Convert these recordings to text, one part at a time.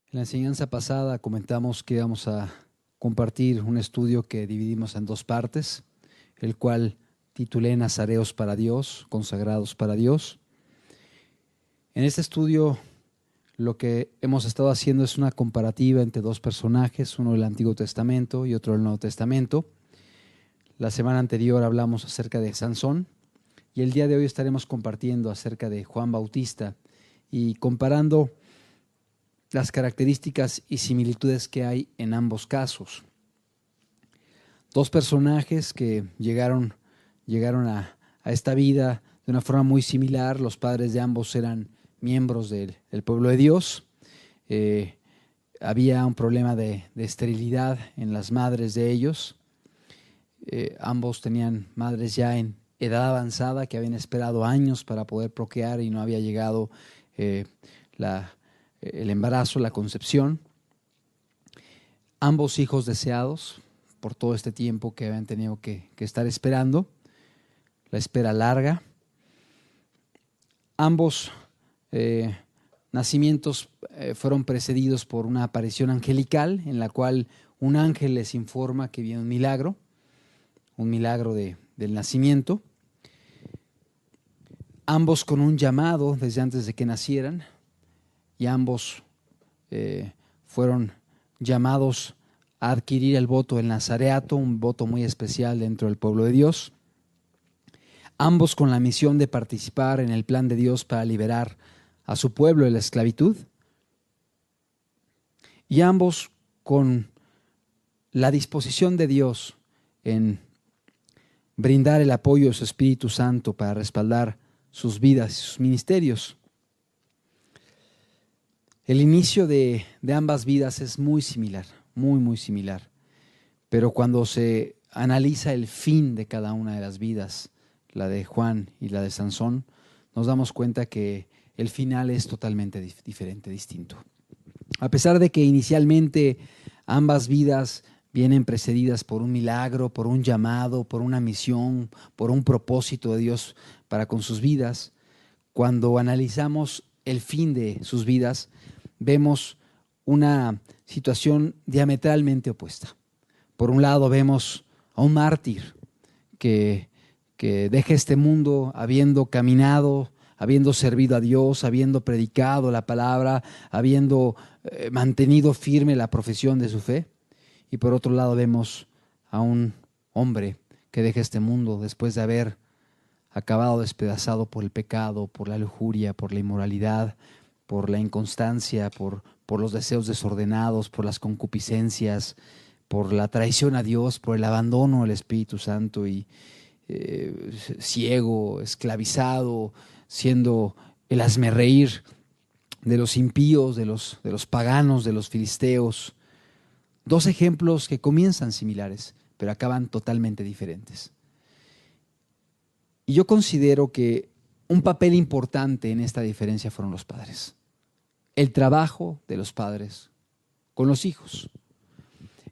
En la enseñanza pasada comentamos que íbamos a compartir un estudio que dividimos en dos partes, el cual titulé Nazareos para Dios, consagrados para Dios. En este estudio lo que hemos estado haciendo es una comparativa entre dos personajes, uno del Antiguo Testamento y otro del Nuevo Testamento. La semana anterior hablamos acerca de Sansón y el día de hoy estaremos compartiendo acerca de Juan Bautista y comparando las características y similitudes que hay en ambos casos. Dos personajes que llegaron a esta vida de una forma muy similar. Los padres de ambos eran miembros del pueblo de Dios. Había un problema de esterilidad en las madres de ellos. Ambos tenían madres ya en edad avanzada que habían esperado años para poder procrear y no había llegado el embarazo, la concepción. Ambos hijos deseados por todo este tiempo que habían tenido que estar esperando, la espera larga. Ambos nacimientos fueron precedidos por una aparición angelical en la cual un ángel les informa que viene un milagro del nacimiento. Ambos con un llamado desde antes de que nacieran y ambos fueron llamados a adquirir el voto del nazareato, un voto muy especial dentro del pueblo de Dios. Ambos con la misión de participar en el plan de Dios para liberar a su pueblo de la esclavitud. Y ambos con la disposición de Dios en brindar el apoyo de su Espíritu Santo para respaldar sus vidas y sus ministerios. El inicio de ambas vidas es muy similar, muy similar. Pero cuando se analiza el fin de cada una de las vidas, la de Juan y la de Sansón, nos damos cuenta que el final es totalmente diferente, distinto. A pesar de que inicialmente ambas vidas vienen precedidas por un milagro, por un llamado, por una misión, por un propósito de Dios para con sus vidas, cuando analizamos el fin de sus vidas, vemos una situación diametralmente opuesta. Por un lado vemos a un mártir que deja este mundo habiendo caminado, habiendo servido a Dios, habiendo predicado la palabra, habiendo mantenido firme la profesión de su fe. Y por otro lado vemos a un hombre que deja este mundo después de haber acabado despedazado por el pecado, por la lujuria, por la inmoralidad, por la inconstancia, por los deseos desordenados, por las concupiscencias, por la traición a Dios, por el abandono al Espíritu Santo y ciego, esclavizado, siendo el hazmerreír de los impíos, de los paganos, de los filisteos. Dos ejemplos que comienzan similares, pero acaban totalmente diferentes. Y yo considero que un papel importante en esta diferencia fueron los padres. El trabajo de los padres con los hijos.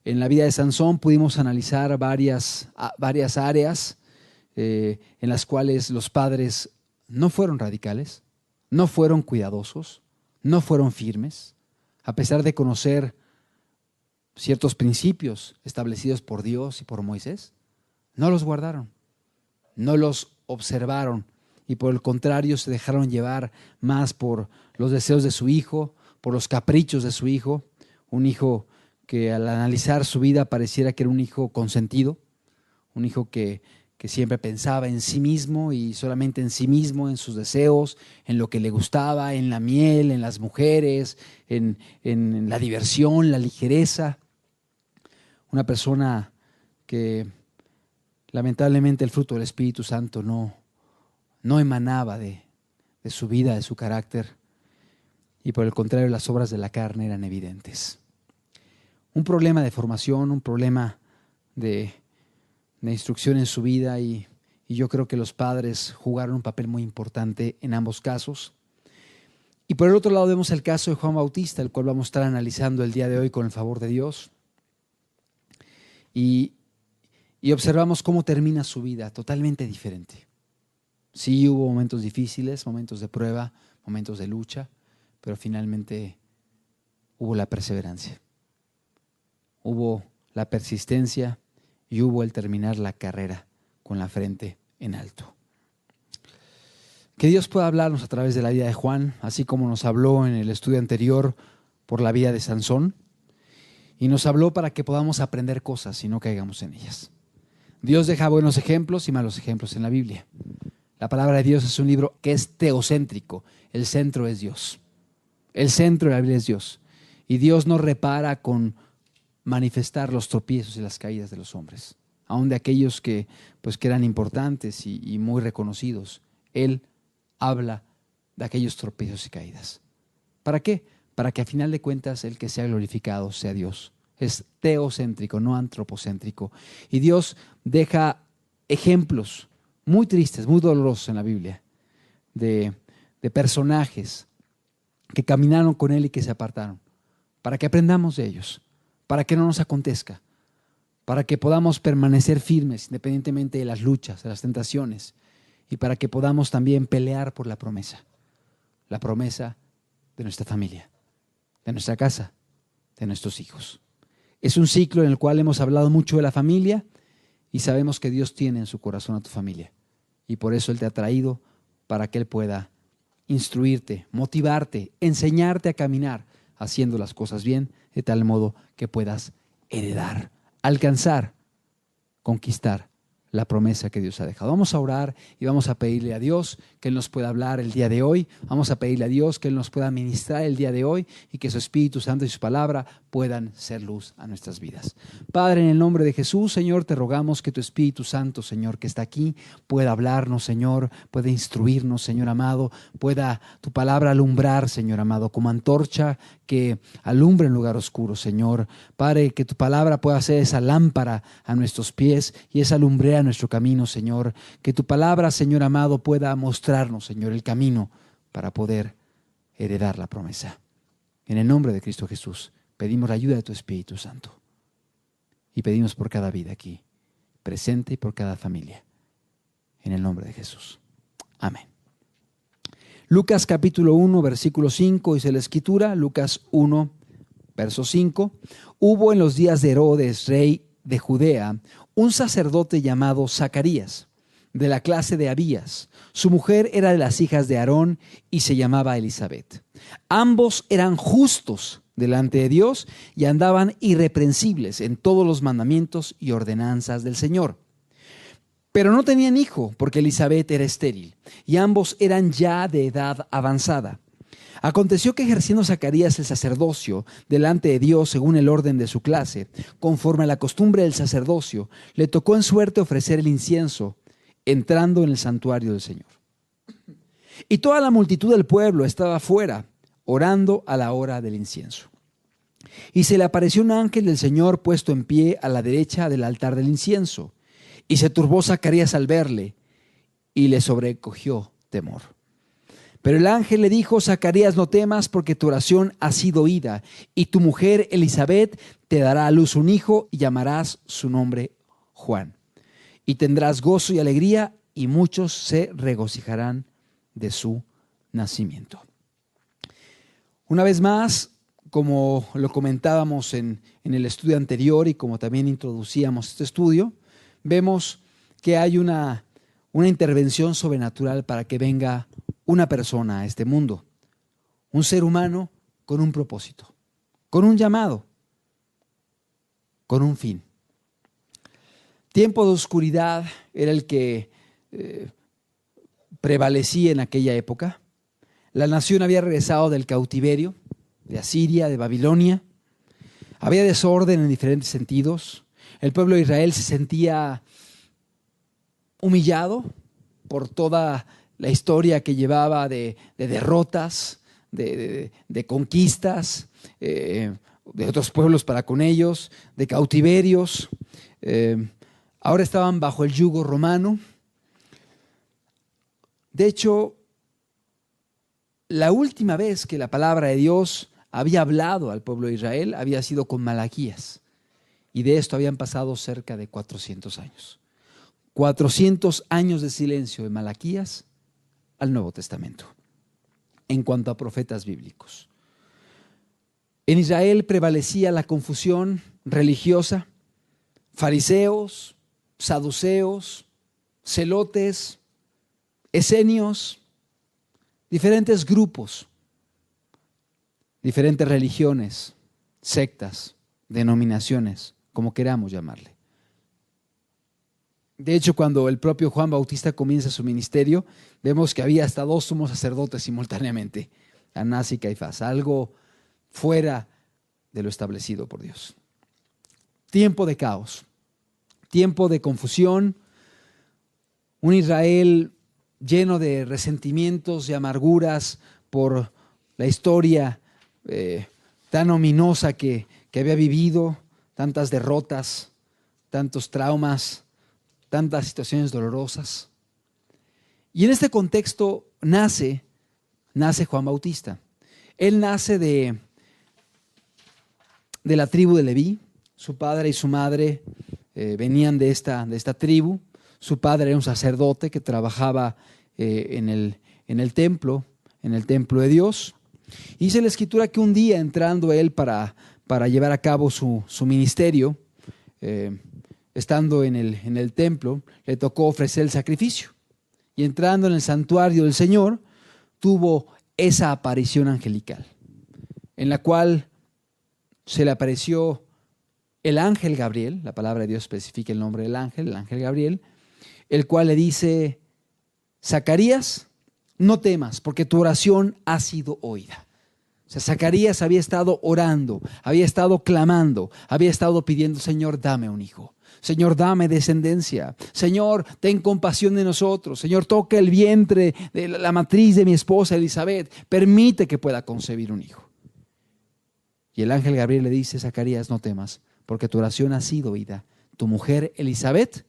En la vida de Sansón pudimos analizar varias áreas en las cuales los padres no fueron radicales, no fueron cuidadosos, no fueron firmes, a pesar de conocer ciertos principios establecidos por Dios y por Moisés, no los guardaron, no los observaron y por el contrario se dejaron llevar más por los deseos de su hijo, por los caprichos de su hijo, un hijo que al analizar su vida pareciera que era un hijo consentido, un hijo que siempre pensaba en sí mismo y solamente en sí mismo, en sus deseos, en lo que le gustaba, en la miel, en las mujeres, en la diversión, la ligereza. Una persona que lamentablemente el fruto del Espíritu Santo no emanaba de su vida, de su carácter, y por el contrario las obras de la carne eran evidentes. Un problema de formación, un problema de instrucción en su vida y yo creo que los padres jugaron un papel muy importante en ambos casos. Y por el otro lado vemos el caso de Juan Bautista, el cual vamos a estar analizando el día de hoy con el favor de Dios. Y observamos cómo termina su vida, totalmente diferente. Sí hubo momentos difíciles, momentos de prueba, momentos de lucha, pero finalmente hubo la perseverancia, hubo la persistencia y hubo el terminar la carrera con la frente en alto. Que Dios pueda hablarnos a través de la vida de Juan, así como nos habló en el estudio anterior por la vida de Sansón, y nos habló para que podamos aprender cosas y no caigamos en ellas. Dios deja buenos ejemplos y malos ejemplos en la Biblia. La palabra de Dios es un libro que es teocéntrico. El centro es Dios. El centro de la Biblia es Dios. Y Dios no repara con manifestar los tropiezos y las caídas de los hombres, aun de aquellos que eran importantes y muy reconocidos. Él habla de aquellos tropiezos y caídas. ¿Para qué? Para que a final de cuentas el que sea glorificado sea Dios. Es teocéntrico, no antropocéntrico. Y Dios deja ejemplos muy tristes, muy dolorosos en la Biblia, de personajes que caminaron con Él y que se apartaron, para que aprendamos de ellos, para que no nos acontezca, para que podamos permanecer firmes independientemente de las luchas, de las tentaciones, y para que podamos también pelear por la promesa de nuestra familia, de nuestra casa, de nuestros hijos. Es un ciclo en el cual hemos hablado mucho de la familia y sabemos que Dios tiene en su corazón a tu familia. Y por eso Él te ha traído para que Él pueda instruirte, motivarte, enseñarte a caminar haciendo las cosas bien, de tal modo que puedas heredar, alcanzar, conquistar la promesa que Dios ha dejado. Vamos a orar y vamos a pedirle a Dios que Él nos pueda hablar el día de hoy. Vamos a pedirle a Dios que Él nos pueda ministrar el día de hoy y que su Espíritu Santo y su palabra puedan ser luz a nuestras vidas. Padre, en el nombre de Jesús, Señor, te rogamos que tu Espíritu Santo, Señor, que está aquí, pueda hablarnos, Señor, pueda instruirnos, Señor amado, pueda tu palabra alumbrar, Señor amado, como antorcha que alumbra en lugar oscuro, Señor. Padre, que tu palabra pueda ser esa lámpara a nuestros pies y esa lumbrera a nuestro camino, Señor. Que tu palabra, Señor amado, pueda mostrarnos, Señor, el camino para poder heredar la promesa. En el nombre de Cristo Jesús, pedimos la ayuda de tu Espíritu Santo. Y pedimos por cada vida aquí presente y por cada familia. En el nombre de Jesús. Amén. Lucas capítulo 1, versículo 5, dice la Escritura, Lucas 1, verso 5. Hubo en los días de Herodes, rey de Judea, un sacerdote llamado Zacarías, de la clase de Abías. Su mujer era de las hijas de Aarón y se llamaba Elisabet. Ambos eran justos delante de Dios y andaban irreprensibles en todos los mandamientos y ordenanzas del Señor. Pero no tenían hijo porque Elisabet era estéril y ambos eran ya de edad avanzada. Aconteció que ejerciendo Zacarías el sacerdocio delante de Dios según el orden de su clase, conforme a la costumbre del sacerdocio, le tocó en suerte ofrecer el incienso entrando en el santuario del Señor. Y toda la multitud del pueblo estaba afuera, orando a la hora del incienso. Y se le apareció un ángel del Señor puesto en pie a la derecha del altar del incienso. Y se turbó Zacarías al verle y le sobrecogió temor. Pero el ángel le dijo: Zacarías, no temas, porque tu oración ha sido oída, y tu mujer Elisabet te dará a luz un hijo y llamarás su nombre Juan. Y tendrás gozo y alegría, y muchos se regocijarán de su nacimiento. Una vez más, como lo comentábamos en el estudio anterior y como también introducíamos este estudio, vemos que hay una intervención sobrenatural para que venga una persona a este mundo, un ser humano con un propósito, con un llamado, con un fin. Tiempo de oscuridad era el que prevalecía en aquella época. La nación había regresado del cautiverio, de Asiria, de Babilonia. Había desorden en diferentes sentidos. El pueblo de Israel se sentía humillado por toda la historia que llevaba de derrotas, de conquistas, de otros pueblos para con ellos, de cautiverios. Ahora estaban bajo el yugo romano. De hecho, la última vez que la palabra de Dios había hablado al pueblo de Israel había sido con Malaquías. Y de esto habían pasado cerca de 400 años. 400 años de silencio de Malaquías al Nuevo Testamento, en cuanto a profetas bíblicos. En Israel prevalecía la confusión religiosa, fariseos, saduceos, celotes, esenios, diferentes grupos, diferentes religiones, sectas, denominaciones, como queramos llamarle. De hecho, cuando el propio Juan Bautista comienza su ministerio, vemos que había hasta 2 sumos sacerdotes simultáneamente, Anás y Caifás, algo fuera de lo establecido por Dios. Tiempo de caos, tiempo de confusión, un Israel lleno de resentimientos y amarguras por la historia tan ominosa que había vivido, tantas derrotas, tantos traumas, tantas situaciones dolorosas. Y en este contexto nace Juan Bautista. Él nace de la tribu de Leví. Su padre y su madre venían de esta tribu. Su padre era un sacerdote que trabajaba en el templo de Dios. Y dice la Escritura que un día, entrando él para llevar a cabo su ministerio, estando en el templo, le tocó ofrecer el sacrificio. Y entrando en el santuario del Señor, tuvo esa aparición angelical, en la cual se le apareció el ángel Gabriel. La palabra de Dios especifica el nombre del ángel, el ángel Gabriel, el cual le dice: Zacarías, no temas, porque tu oración ha sido oída. O sea, Zacarías había estado orando, había estado clamando, había estado pidiendo: Señor, dame un hijo. Señor, dame descendencia. Señor, ten compasión de nosotros. Señor, toca el vientre de la matriz de mi esposa Elizabeth. Permite que pueda concebir un hijo. Y el ángel Gabriel le dice: Zacarías, no temas, porque tu oración ha sido oída. Tu mujer Elizabeth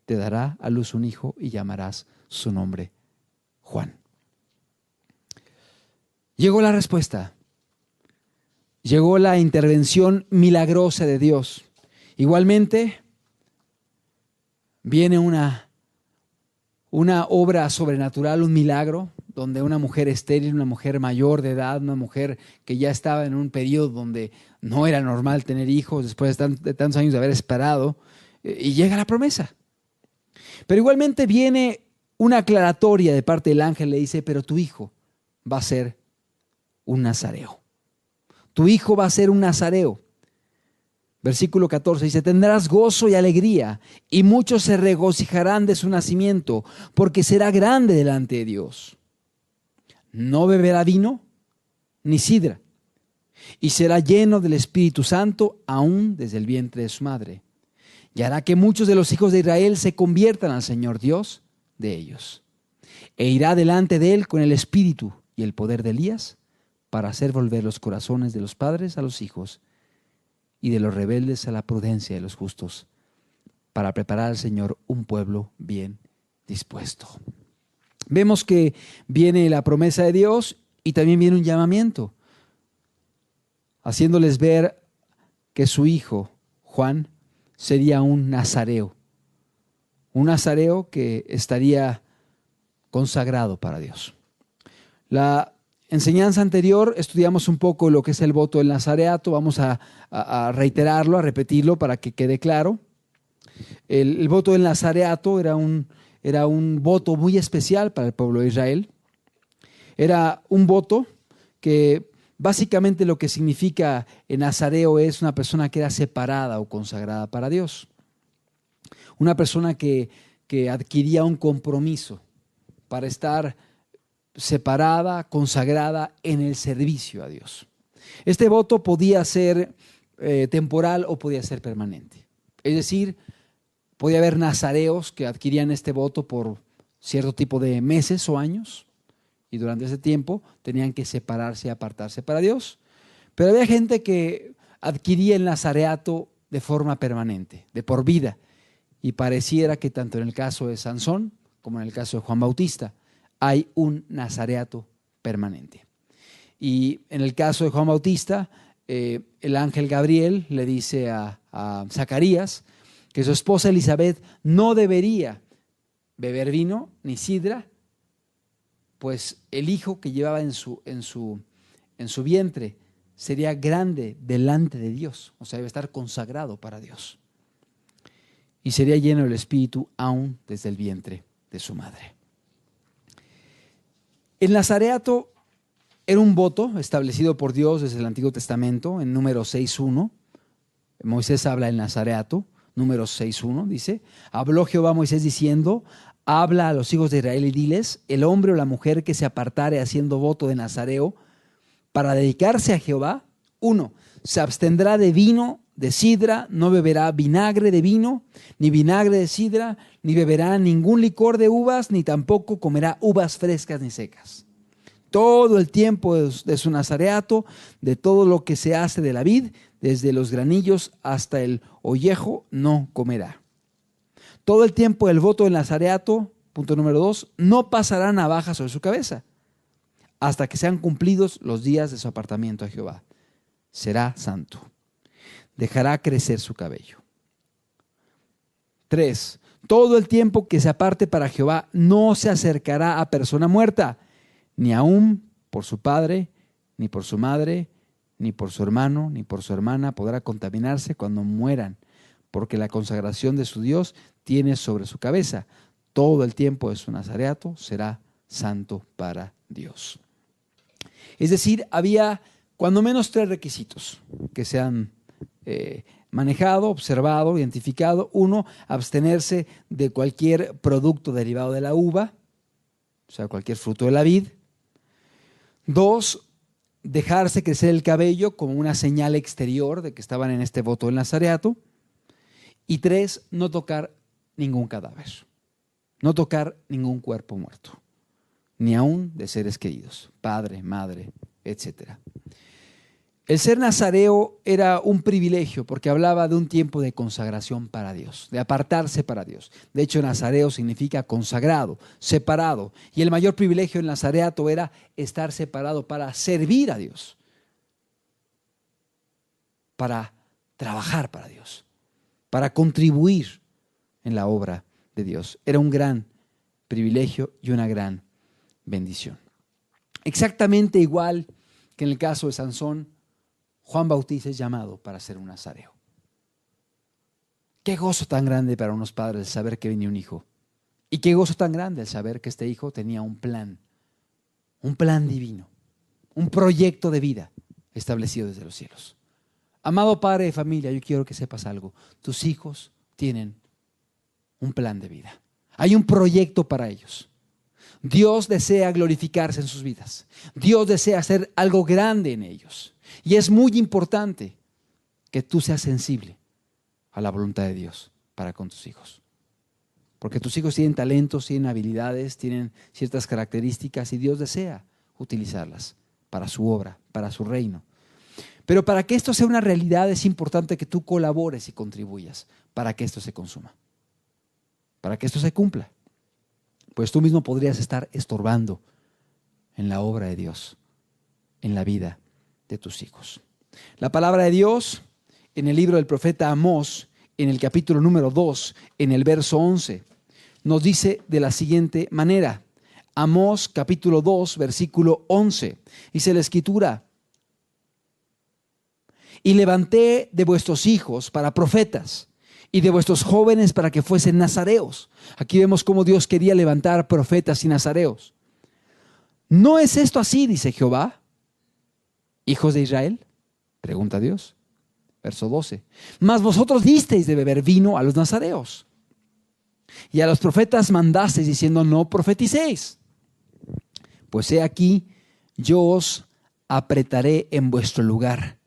te dará a luz un hijo y llamarás su nombre Juan. Llegó la respuesta. Llegó la intervención milagrosa de Dios. Igualmente, viene una obra sobrenatural, un milagro, donde una mujer estéril, una mujer mayor de edad, una mujer que ya estaba en un periodo donde no era normal tener hijos después de tantos años de haber esperado, y llega la promesa. Pero igualmente viene una aclaratoria de parte del ángel, le dice: pero tu hijo va a ser un nazareo. Tu hijo va a ser un nazareo. Versículo 14 dice: tendrás gozo y alegría, y muchos se regocijarán de su nacimiento, porque será grande delante de Dios. No beberá vino ni sidra, y será lleno del Espíritu Santo aún desde el vientre de su madre. Y hará que muchos de los hijos de Israel se conviertan al Señor Dios de ellos. E irá delante de él con el espíritu y el poder de Elías, para hacer volver los corazones de los padres a los hijos y de los rebeldes a la prudencia de los justos, para preparar al Señor un pueblo bien dispuesto. Vemos que viene la promesa de Dios y también viene un llamamiento, haciéndoles ver que su hijo, Juan, sería un nazareo que estaría consagrado para Dios. La enseñanza anterior estudiamos un poco lo que es el voto del nazareato. Vamos a reiterarlo, a repetirlo para que quede claro. El voto del nazareato era un voto muy especial para el pueblo de Israel. Era un voto que básicamente lo que significa en nazareo es una persona que era separada o consagrada para Dios. Una persona que adquiría un compromiso para estar separada, consagrada en el servicio a Dios. Este voto podía ser temporal o podía ser permanente. Es decir, podía haber nazareos que adquirían este voto por cierto tipo de meses o años, y durante ese tiempo tenían que separarse y apartarse para Dios. Pero había gente que adquiría el nazareato de forma permanente, de por vida, y pareciera que tanto en el caso de Sansón como en el caso de Juan Bautista hay un nazareato permanente. Y en el caso de Juan Bautista, el ángel Gabriel le dice a Zacarías que su esposa Elizabeth no debería beber vino ni sidra, pues el hijo que llevaba en su vientre sería grande delante de Dios, o sea, iba a estar consagrado para Dios. Y sería lleno del Espíritu aún desde el vientre de su madre. El nazareato era un voto establecido por Dios desde el Antiguo Testamento, en Números 6:1. Moisés habla del nazareato, Números 6:1, dice: habló Jehová a Moisés diciendo: habla a los hijos de Israel y diles: el hombre o la mujer que se apartare haciendo voto de nazareo para dedicarse a Jehová, 1, se abstendrá de vino, de sidra, no beberá vinagre de vino, ni vinagre de sidra, ni beberá ningún licor de uvas, ni tampoco comerá uvas frescas ni secas. Todo el tiempo de su nazareato, de todo lo que se hace de la vid, desde los granillos hasta el ollejo, no comerá. Todo el tiempo del voto del nazareato, punto número 2, no pasará navaja sobre su cabeza, hasta que sean cumplidos los días de su apartamiento a Jehová. Será santo. Dejará crecer su cabello. 3. Todo el tiempo que se aparte para Jehová no se acercará a persona muerta, ni aún por su padre, ni por su madre, ni por su hermano, ni por su hermana podrá contaminarse cuando mueran, porque la consagración de su Dios tiene sobre su cabeza. Todo el tiempo de su nazareato será santo para Dios. Es decir, había cuando menos 3 requisitos que se han manejado, observado, identificado. 1, abstenerse de cualquier producto derivado de la uva, o sea, cualquier fruto de la vid. 2, dejarse crecer el cabello como una señal exterior de que estaban en este voto del nazareato. Y 3, no tocar ningún cadáver, no tocar ningún cuerpo muerto, ni aún de seres queridos, padre, madre, etc. El ser nazareo era un privilegio porque hablaba de un tiempo de consagración para Dios, de apartarse para Dios. De hecho, nazareo significa consagrado, separado. Y el mayor privilegio del nazareato era estar separado para servir a Dios, para trabajar para Dios, para contribuir en la obra de Dios. Era un gran privilegio y una gran bendición. Exactamente igual que en el caso de Sansón, Juan Bautista es llamado para ser un nazareo. Qué gozo tan grande para unos padres el saber que venía un hijo. Y qué gozo tan grande el saber que este hijo tenía un plan divino, un proyecto de vida establecido desde los cielos. Amado padre de familia, yo quiero que sepas algo. Tus hijos tienen un plan de vida. Hay un proyecto para ellos. Dios desea glorificarse en sus vidas. Dios desea hacer algo grande en ellos. Y es muy importante que tú seas sensible a la voluntad de Dios para con tus hijos. Porque tus hijos tienen talentos, tienen habilidades, tienen ciertas características y Dios desea utilizarlas para su obra, para su reino. Pero para que esto sea una realidad es importante que tú colabores y contribuyas para que esto se consuma, para que esto se cumpla. Pues tú mismo podrías estar estorbando en la obra de Dios, en la vida de tus hijos. La palabra de Dios en el libro del profeta Amós, en el capítulo número 2, en el verso 11, nos dice de la siguiente manera. Amós capítulo 2, versículo 11, dice la escritura: y levanté de vuestros hijos para profetas, y de vuestros jóvenes para que fuesen nazareos. Aquí vemos cómo Dios quería levantar profetas y nazareos. ¿No es esto así, dice Jehová, hijos de Israel? Pregunta Dios. Verso 12. Mas vosotros disteis de beber vino a los nazareos, y a los profetas mandasteis diciendo: no profeticéis. Pues he aquí, yo os apretaré en vuestro lugar,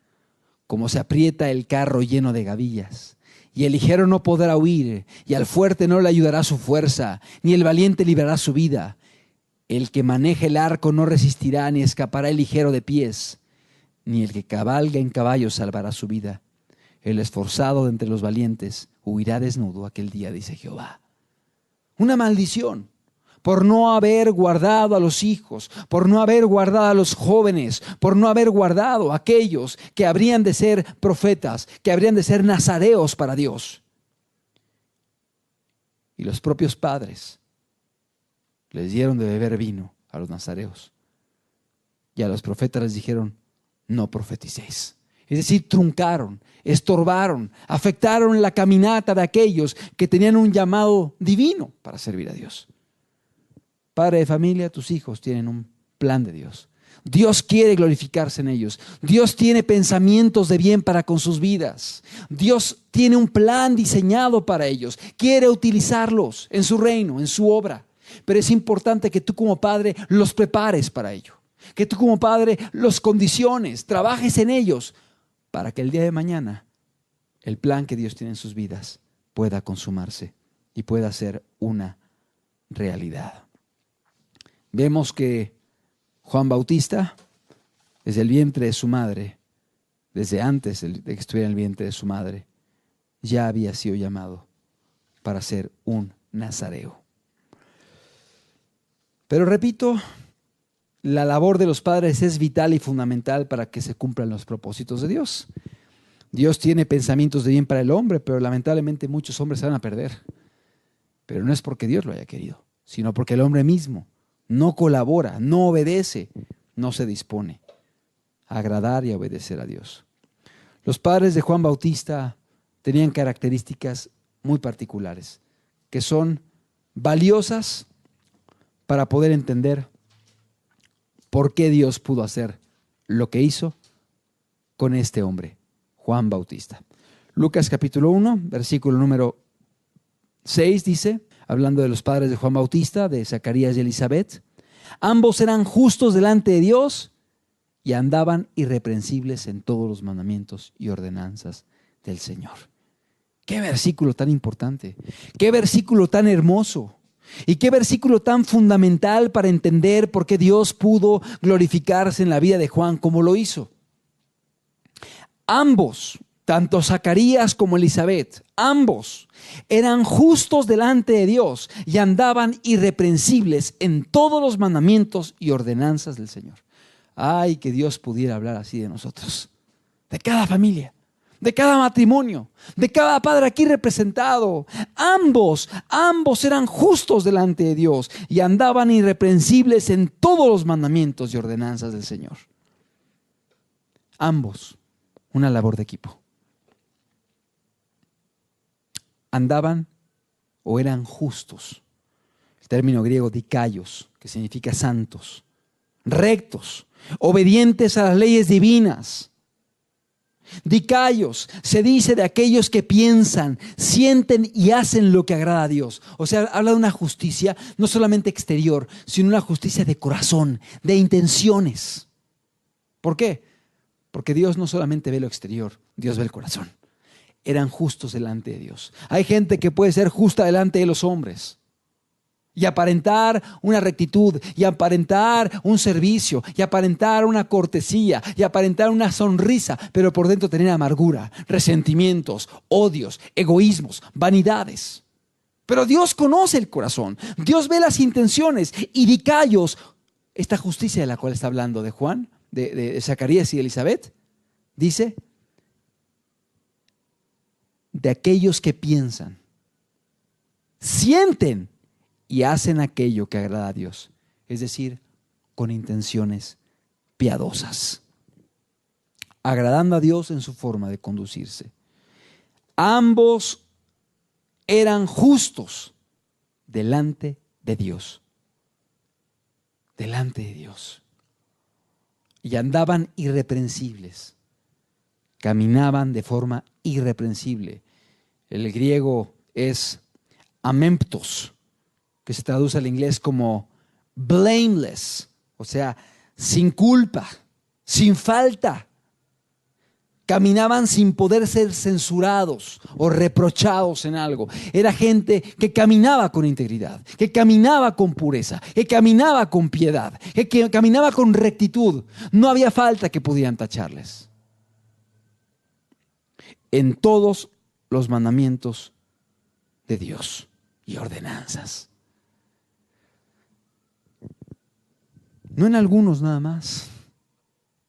como se aprieta el carro lleno de gavillas. Y el ligero no podrá huir, y al fuerte no le ayudará su fuerza, ni el valiente librará su vida. El que maneja el arco no resistirá, ni escapará el ligero de pies, ni el que cabalga en caballo salvará su vida. El esforzado de entre los valientes huirá desnudo aquel día, dice Jehová. Una maldición por no haber guardado a los hijos, por no haber guardado a los jóvenes, por no haber guardado a aquellos que habrían de ser profetas, que habrían de ser nazareos para Dios. Y los propios padres les dieron de beber vino a los nazareos. Y a los profetas les dijeron: no profeticéis. Es decir, truncaron, estorbaron, afectaron la caminata de aquellos que tenían un llamado divino para servir a Dios. Padre de familia, tus hijos tienen un plan de Dios. Dios quiere glorificarse en ellos. Dios tiene pensamientos de bien para con sus vidas. Dios tiene un plan diseñado para ellos. Quiere utilizarlos en su reino, en su obra. Pero es importante que tú como padre los prepares para ello. Que tú como padre los condiciones, trabajes en ellos para que el día de mañana el plan que Dios tiene en sus vidas pueda consumarse y pueda ser una realidad. Vemos que Juan Bautista, desde el vientre de su madre, desde antes de que estuviera en el vientre de su madre, ya había sido llamado para ser un nazareo. Pero repito, la labor de los padres es vital y fundamental para que se cumplan los propósitos de Dios. Dios tiene pensamientos de bien para el hombre, pero lamentablemente muchos hombres se van a perder. Pero no es porque Dios lo haya querido, sino porque el hombre mismo no colabora, no obedece, no se dispone a agradar y a obedecer a Dios. Los padres de Juan Bautista tenían características muy particulares, que son valiosas para poder entender por qué Dios pudo hacer lo que hizo con este hombre, Juan Bautista. Lucas capítulo 1, versículo número 6 dice, hablando de los padres de Juan Bautista, de Zacarías y Elizabeth, ambos eran justos delante de Dios y andaban irreprensibles en todos los mandamientos y ordenanzas del Señor. Qué versículo tan importante, qué versículo tan hermoso y qué versículo tan fundamental para entender por qué Dios pudo glorificarse en la vida de Juan como lo hizo. Ambos, tanto Zacarías como Elizabeth, ambos eran justos delante de Dios y andaban irreprensibles en todos los mandamientos y ordenanzas del Señor. Ay, que Dios pudiera hablar así de nosotros, de cada familia, de cada matrimonio, de cada padre aquí representado. Ambos eran justos delante de Dios y andaban irreprensibles en todos los mandamientos y ordenanzas del Señor. Ambos, una labor de equipo. Andaban o eran justos. El término griego dikaios, que significa santos, rectos, obedientes a las leyes divinas. Dikaios se dice de aquellos que piensan, sienten y hacen lo que agrada a Dios. O sea, habla de una justicia no solamente exterior, sino una justicia de corazón, de intenciones. ¿Por qué? Porque Dios no solamente ve lo exterior, Dios ve el corazón. Eran justos delante de Dios. Hay gente que puede ser justa delante de los hombres y aparentar una rectitud, y aparentar un servicio, y aparentar una cortesía, y aparentar una sonrisa, pero por dentro tener amargura, resentimientos, odios, egoísmos, vanidades. Pero Dios conoce el corazón, Dios ve las intenciones, y dikaios, esta justicia de la cual está hablando de Juan, de Zacarías y Elizabeth, dice, de aquellos que piensan, sienten y hacen aquello que agrada a Dios, es decir, con intenciones piadosas, agradando a Dios en su forma de conducirse. Ambos eran justos delante de Dios, delante de Dios, y andaban irreprensibles, caminaban de forma irreprensible. El griego es amemptos, que se traduce al inglés como blameless, o sea, sin culpa, sin falta. Caminaban sin poder ser censurados o reprochados en algo. Era gente que caminaba con integridad, que caminaba con pureza, que caminaba con piedad, que caminaba con rectitud. No había falta que pudieran tacharles. En todos los mandamientos de Dios y ordenanzas. No en algunos nada más.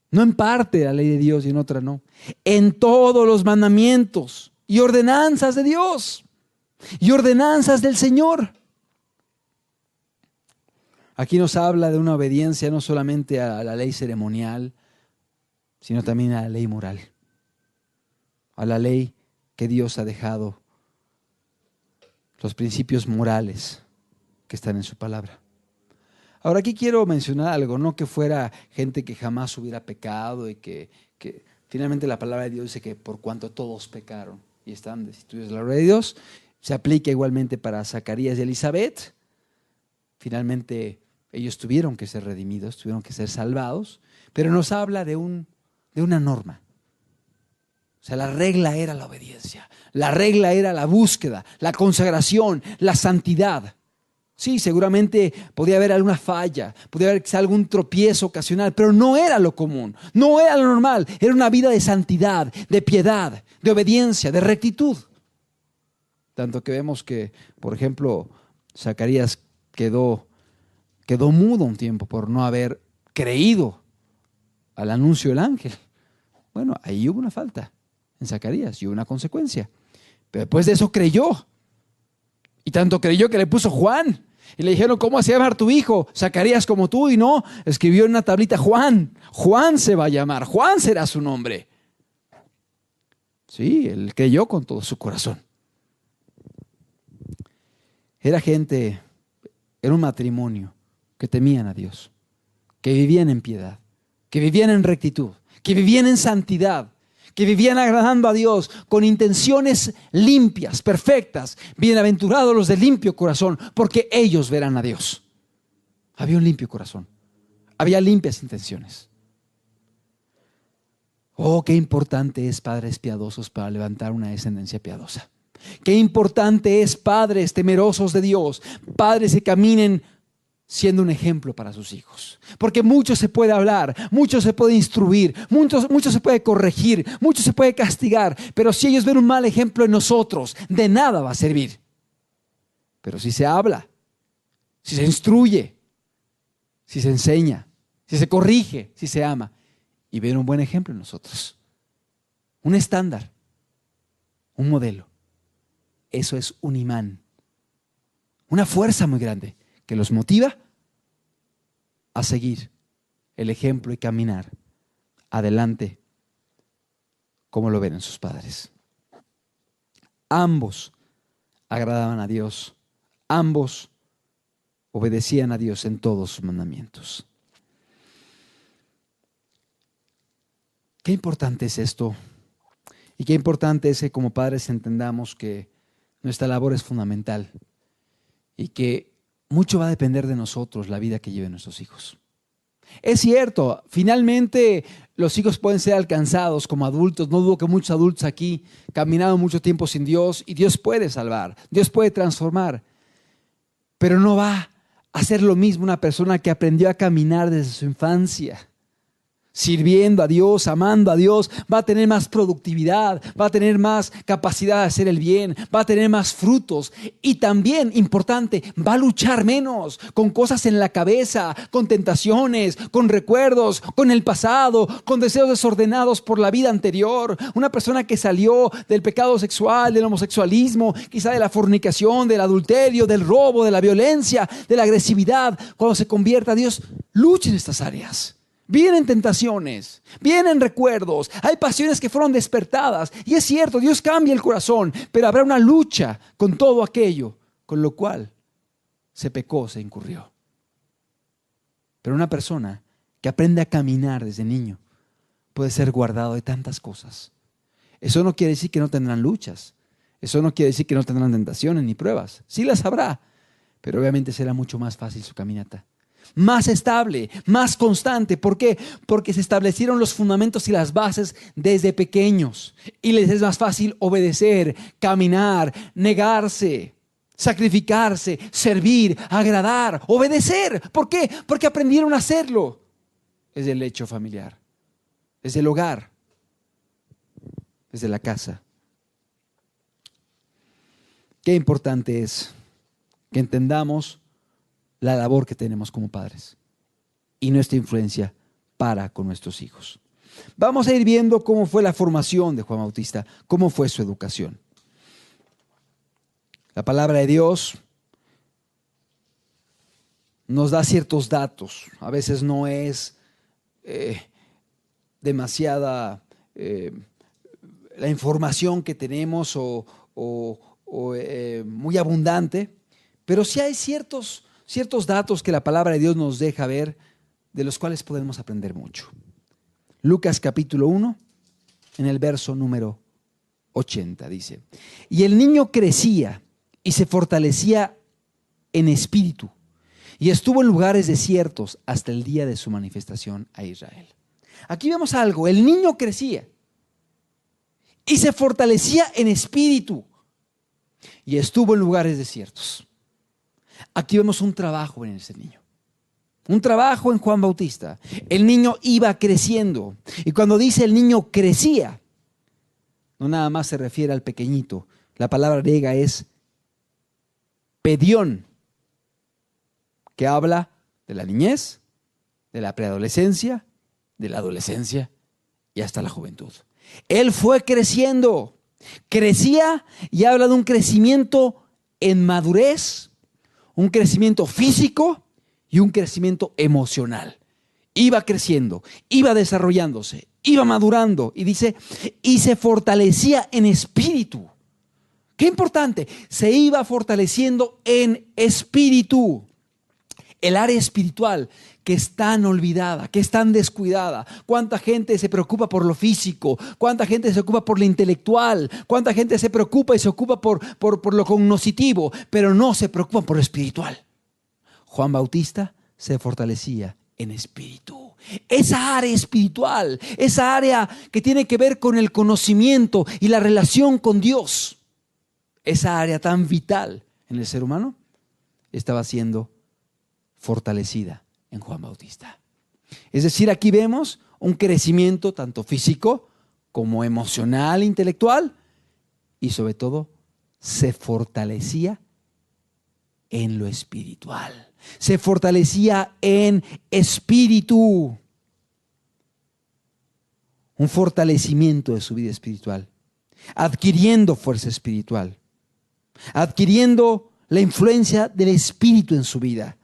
No en parte de la ley de Dios y en otra no. En todos los mandamientos y ordenanzas de Dios y ordenanzas del Señor. Aquí nos habla de una obediencia no solamente a la ley ceremonial, sino también a la ley moral, a la ley que Dios ha dejado, los principios morales que están en su palabra. Ahora aquí quiero mencionar algo, no que fuera gente que jamás hubiera pecado y que finalmente la palabra de Dios dice que por cuanto todos pecaron y están destituidos de la gloria de Dios, se aplica igualmente para Zacarías y Elizabeth. Finalmente ellos tuvieron que ser redimidos, tuvieron que ser salvados, pero nos habla de una norma. O sea, la regla era la obediencia, la regla era la búsqueda, la consagración, la santidad. Sí, seguramente podía haber alguna falla, podía haber quizá algún tropiezo ocasional, pero no era lo común, no era lo normal. Era una vida de santidad, de piedad, de obediencia, de rectitud. Tanto que vemos que, por ejemplo, Zacarías quedó mudo un tiempo por no haber creído al anuncio del ángel. Bueno, ahí hubo una falta en Zacarías y hubo una consecuencia. Pero después de eso creyó. Y tanto creyó que le puso Juan. Y le dijeron, ¿cómo se va a llamar tu hijo? Zacarías como tú. Y no, escribió en una tablita Juan. Juan se va a llamar, Juan será su nombre. Sí, él creyó con todo su corazón. Era un matrimonio que temían a Dios, que vivían en piedad, que vivían en rectitud, que vivían en santidad, que vivían agradando a Dios con intenciones limpias, perfectas. Bienaventurados los de limpio corazón, porque ellos verán a Dios. Había un limpio corazón, había limpias intenciones. Oh, qué importante es padres piadosos para levantar una descendencia piadosa. Qué importante es padres temerosos de Dios, padres que caminen siendo un ejemplo para sus hijos. Porque mucho se puede hablar, mucho se puede instruir, mucho se puede corregir, mucho se puede castigar, pero si ellos ven un mal ejemplo en nosotros, de nada va a servir. Pero si se habla, si se instruye, si se enseña, si se corrige, si se ama, y ven un buen ejemplo en nosotros, un estándar, un modelo, eso es un imán, una fuerza muy grande que los motiva a seguir el ejemplo y caminar adelante como lo ven en sus padres. Ambos agradaban a Dios, ambos obedecían a Dios en todos sus mandamientos. Qué importante es esto y qué importante es que como padres entendamos que nuestra labor es fundamental y que mucho va a depender de nosotros la vida que lleven nuestros hijos. Es cierto, finalmente los hijos pueden ser alcanzados como adultos. No dudo que muchos adultos aquí caminaron mucho tiempo sin Dios y Dios puede salvar, Dios puede transformar. Pero no va a ser lo mismo una persona que aprendió a caminar desde su infancia, sirviendo a Dios, amando a Dios. Va a tener más productividad, va a tener más capacidad de hacer el bien, va a tener más frutos y también, importante, va a luchar menos con cosas en la cabeza, con tentaciones, con recuerdos, con el pasado, con deseos desordenados por la vida anterior. Una persona que salió del pecado sexual, del homosexualismo, quizá de la fornicación, del adulterio, del robo, de la violencia, de la agresividad, cuando se convierta a Dios, lucha en estas áreas. Vienen tentaciones, vienen recuerdos, hay pasiones que fueron despertadas. Y es cierto, Dios cambia el corazón, pero habrá una lucha con todo aquello con lo cual se pecó, se incurrió. Pero una persona que aprende a caminar desde niño puede ser guardado de tantas cosas. Eso no quiere decir que no tendrán luchas. Eso no quiere decir que no tendrán tentaciones ni pruebas. Sí las habrá, pero obviamente será mucho más fácil su caminata. Más estable, más constante. ¿Por qué? Porque se establecieron los fundamentos y las bases desde pequeños y les es más fácil obedecer, caminar, negarse, sacrificarse, servir, agradar, obedecer. ¿Por qué? Porque aprendieron a hacerlo. Es el hecho familiar, es el hogar, es de la casa. Qué importante es que entendamos la labor que tenemos como padres y nuestra influencia para con nuestros hijos. Vamos a ir viendo cómo fue la formación de Juan Bautista, cómo fue su educación. La palabra de Dios nos da ciertos datos. A veces no es demasiada la información que tenemos muy abundante, pero sí hay ciertos datos que la palabra de Dios nos deja ver, de los cuales podemos aprender mucho. Lucas capítulo 1, en el verso número 80 dice: y el niño crecía y se fortalecía en espíritu, y estuvo en lugares desiertos hasta el día de su manifestación a Israel. Aquí vemos algo: el niño crecía y se fortalecía en espíritu, y estuvo en lugares desiertos. Aquí vemos un trabajo en ese niño. Un trabajo en Juan Bautista. El niño iba creciendo. Y cuando dice el niño crecía, no nada más se refiere al pequeñito. La palabra griega es pedión, que habla de la niñez, de la preadolescencia, de la adolescencia y hasta la juventud. Él fue creciendo. Crecía y habla de un crecimiento en madurez, un crecimiento físico y un crecimiento emocional. Iba creciendo, iba desarrollándose, iba madurando, y dice, y se fortalecía en espíritu. Qué importante, se iba fortaleciendo en espíritu. El área espiritual, que es tan olvidada, que es tan descuidada. ¿Cuánta gente se preocupa por lo físico? ¿Cuánta gente se ocupa por lo intelectual? ¿Cuánta gente se preocupa y se ocupa por lo cognoscitivo, pero no se preocupa por lo espiritual? Juan Bautista se fortalecía en espíritu. Esa área espiritual, esa área que tiene que ver con el conocimiento y la relación con Dios, esa área tan vital en el ser humano, estaba siendo fortalecida en Juan Bautista. Es decir, aquí vemos un crecimiento tanto físico como emocional, intelectual, y sobre todo se fortalecía en lo espiritual. Se fortalecía en espíritu. Un fortalecimiento de su vida espiritual, adquiriendo fuerza espiritual, adquiriendo la influencia del Espíritu en su vida,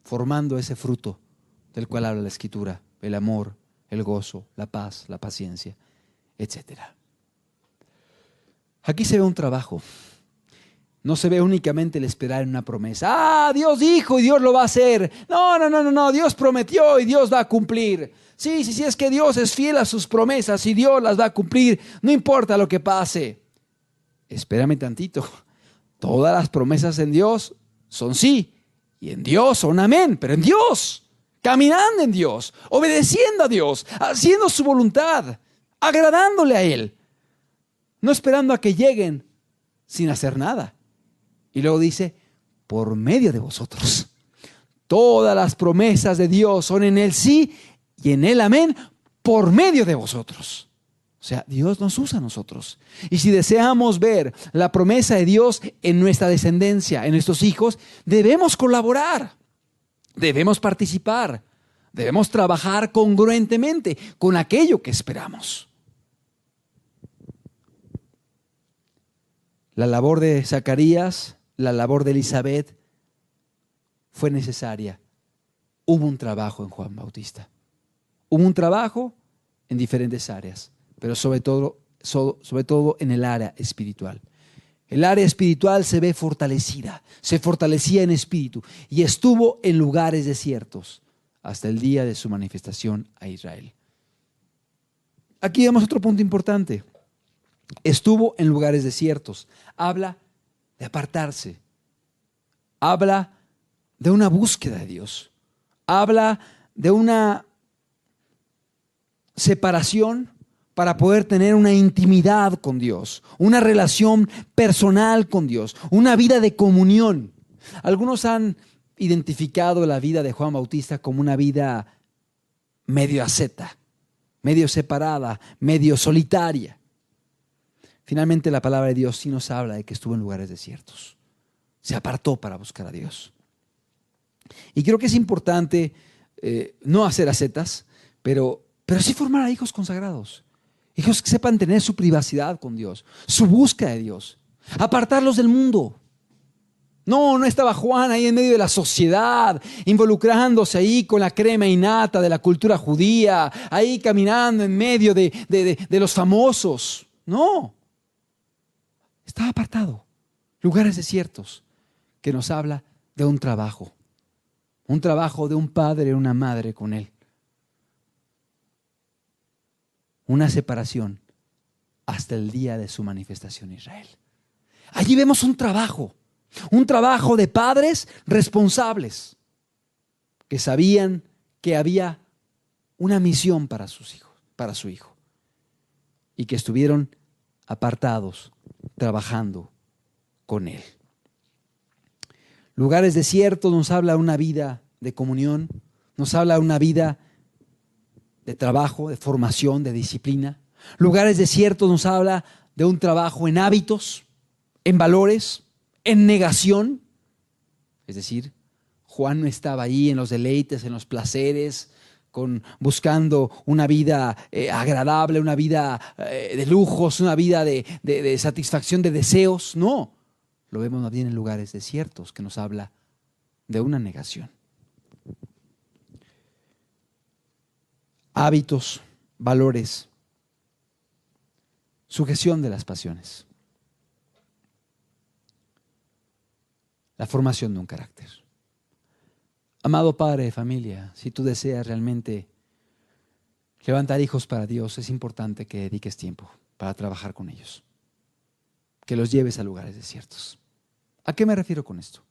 formando ese fruto del cual habla la Escritura: el amor, el gozo, la paz, la paciencia, etc. Aquí se ve un trabajo. No se ve únicamente el esperar en una promesa. Dios dijo y Dios lo va a hacer. No, Dios prometió y Dios va a cumplir. Sí, es que Dios es fiel a sus promesas y Dios las va a cumplir, no importa lo que pase. Espérame tantito. Todas las promesas en Dios son sí, y en Dios son amén, pero en Dios, caminando en Dios, obedeciendo a Dios, haciendo su voluntad, agradándole a Él, no esperando a que lleguen sin hacer nada. Y luego dice, por medio de vosotros. Todas las promesas de Dios son en el sí y en el amén, por medio de vosotros. O sea, Dios nos usa a nosotros. Y si deseamos ver la promesa de Dios en nuestra descendencia, en nuestros hijos, debemos colaborar, debemos participar, debemos trabajar congruentemente con aquello que esperamos. La labor de Zacarías, la labor de Elizabeth fue necesaria. Hubo un trabajo en Juan Bautista. Hubo un trabajo en diferentes áreas, pero sobre todo en el área espiritual. El área espiritual se ve fortalecida, se fortalecía en espíritu y estuvo en lugares desiertos hasta el día de su manifestación a Israel. Aquí vemos otro punto importante. Estuvo en lugares desiertos. Habla de apartarse. Habla de una búsqueda de Dios. Habla de una separación para poder tener una intimidad con Dios, una relación personal con Dios, una vida de comunión. Algunos han identificado la vida de Juan Bautista como una vida medio asceta, medio separada, medio solitaria. Finalmente la palabra de Dios sí nos habla de que estuvo en lugares desiertos. Se apartó para buscar a Dios. Y creo que es importante no hacer ascetas, pero sí formar a hijos consagrados. Hijos que sepan tener su privacidad con Dios, su búsqueda de Dios. Apartarlos del mundo. No, no estaba Juan ahí en medio de la sociedad, involucrándose ahí con la crema innata de la cultura judía, ahí caminando en medio de los famosos. No, estaba apartado. Lugares desiertos, que nos habla de un trabajo de un padre y una madre con él. Una separación hasta el día de su manifestación en Israel. Allí vemos un trabajo de padres responsables que sabían que había una misión para sus hijos, para su hijo, y que estuvieron apartados, trabajando con él. Lugares desiertos nos habla de una vida de comunión, nos habla de una vida de trabajo, de formación, de disciplina. Lugares desiertos nos habla de un trabajo en hábitos, en valores, en negación. Es decir, Juan no estaba ahí en los deleites, en los placeres, buscando una vida agradable, una vida de lujos, una vida de satisfacción de deseos. No, lo vemos más bien en lugares desiertos, que nos habla de una negación. Hábitos, valores, sujeción de las pasiones, la formación de un carácter. Amado padre de familia, si tú deseas realmente levantar hijos para Dios, es importante que dediques tiempo para trabajar con ellos, que los lleves a lugares desiertos. ¿A qué me refiero con esto?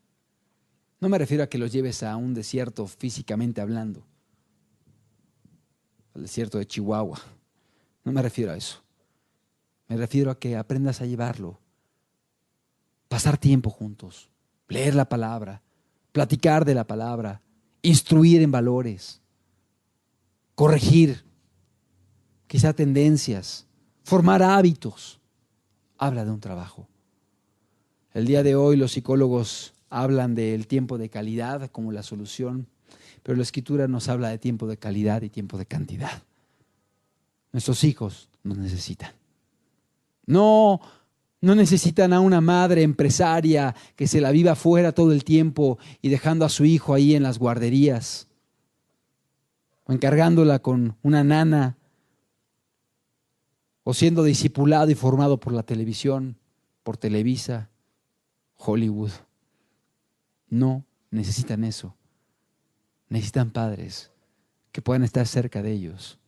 No me refiero a que los lleves a un desierto físicamente hablando, al desierto de Chihuahua. No me refiero a eso. Me refiero a que aprendas a llevarlo, pasar tiempo juntos, leer la palabra, platicar de la palabra, instruir en valores, corregir quizá tendencias, formar hábitos. Habla de un trabajo. El día de hoy los psicólogos hablan del tiempo de calidad como la solución, pero la Escritura nos habla de tiempo de calidad y tiempo de cantidad. Nuestros hijos nos necesitan. No necesitan a una madre empresaria que se la viva fuera todo el tiempo y dejando a su hijo ahí en las guarderías, o encargándola con una nana, o siendo discipulado y formado por la televisión, por Televisa, Hollywood. No necesitan eso. Necesitan padres que puedan estar cerca de ellos,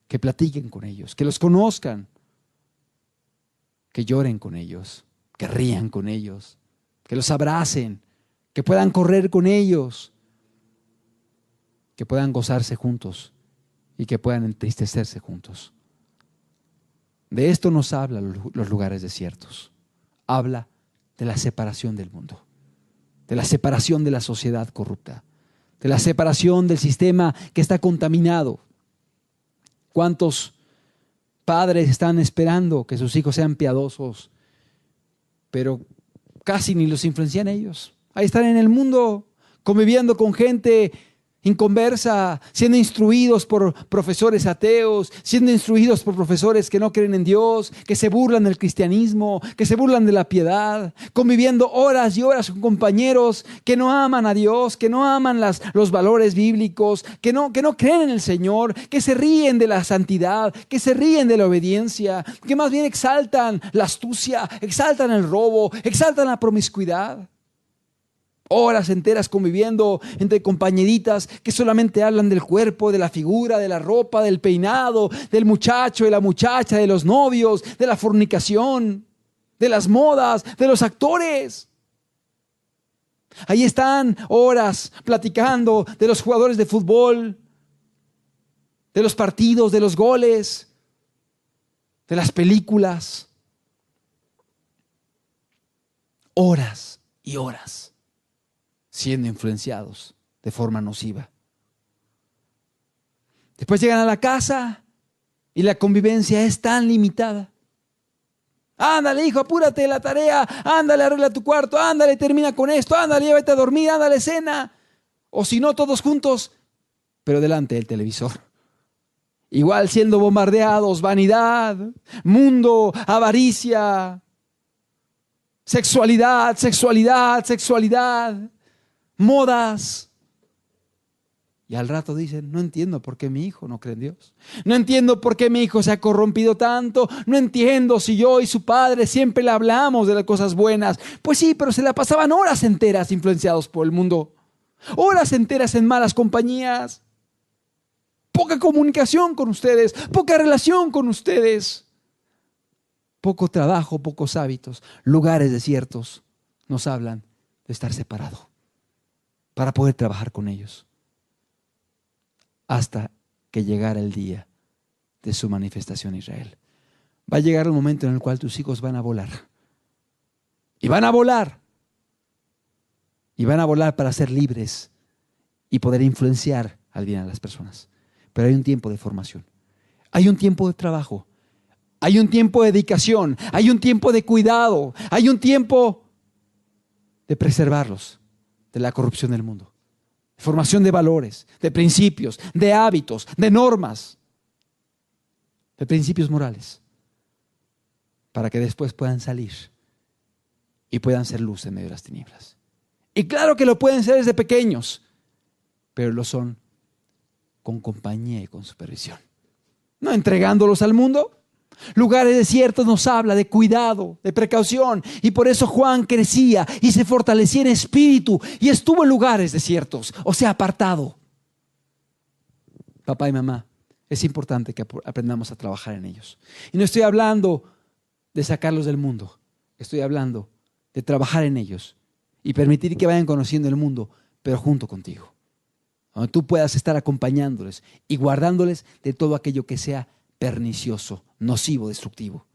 que platiquen con ellos, que los conozcan, que lloren con ellos, que rían con ellos, que los abracen, que puedan correr con ellos, que puedan gozarse juntos y que puedan entristecerse juntos. De esto nos hablan los lugares desiertos. Habla de la separación del mundo, de la separación de la sociedad corrupta, de la separación del sistema que está contaminado. ¿Cuántos padres están esperando que sus hijos sean piadosos, pero casi ni los influencian ellos? Ahí están en el mundo, conviviendo con gente inconversa, siendo instruidos por profesores ateos, siendo instruidos por profesores que no creen en Dios, que se burlan del cristianismo, que se burlan de la piedad, conviviendo horas y horas con compañeros que no aman a Dios, que no aman los valores bíblicos, que no creen en el Señor, que se ríen de la santidad, que se ríen de la obediencia, que más bien exaltan la astucia, exaltan el robo, exaltan la promiscuidad. Horas enteras conviviendo entre compañeritas que solamente hablan del cuerpo, de la figura, de la ropa, del peinado, del muchacho, de la muchacha, de los novios, de la fornicación, de las modas, de los actores. Ahí están horas platicando de los jugadores de fútbol, de los partidos, de los goles, de las películas. Horas y horas siendo influenciados de forma nociva. Después llegan a la casa y la convivencia es tan limitada. Ándale, hijo, apúrate de la tarea. Ándale, arregla tu cuarto. Ándale, termina con esto. Ándale, llévate a dormir. Ándale, cena. O si no, todos juntos, pero delante del televisor. Igual siendo bombardeados, vanidad, mundo, avaricia, Sexualidad, sexualidad, sexualidad, modas. Y al rato dicen, no entiendo por qué mi hijo no cree en Dios. No entiendo por qué mi hijo se ha corrompido tanto. No entiendo si yo y su padre siempre le hablamos de las cosas buenas. Pues sí, pero se la pasaban horas enteras influenciados por el mundo. Horas enteras en malas compañías. Poca comunicación con ustedes, poca relación con ustedes. Poco trabajo, pocos hábitos, lugares desiertos. Nos hablan de estar separado para poder trabajar con ellos. Hasta que llegara el día de su manifestación en Israel. Va a llegar el momento en el cual tus hijos van a volar. Y van a volar. Y van a volar para ser libres y poder influenciar al bien a las personas. Pero hay un tiempo de formación. Hay un tiempo de trabajo. Hay un tiempo de dedicación. Hay un tiempo de cuidado. Hay un tiempo de preservarlos de la corrupción del mundo. Formación de valores, de principios, de hábitos, de normas, de principios morales, para que después puedan salir y puedan ser luz en medio de las tinieblas. Y claro que lo pueden ser desde pequeños, pero lo son con compañía y con supervisión. No entregándolos al mundo. Lugares desiertos nos habla de cuidado, de precaución, y por eso Juan crecía y se fortalecía en espíritu y estuvo en lugares desiertos, o sea, apartado. Papá y mamá, es importante que aprendamos a trabajar en ellos. Y no estoy hablando de sacarlos del mundo, estoy hablando de trabajar en ellos y permitir que vayan conociendo el mundo, pero junto contigo, donde tú puedas estar acompañándoles y guardándoles de todo aquello que sea pernicioso, nocivo, destructivo.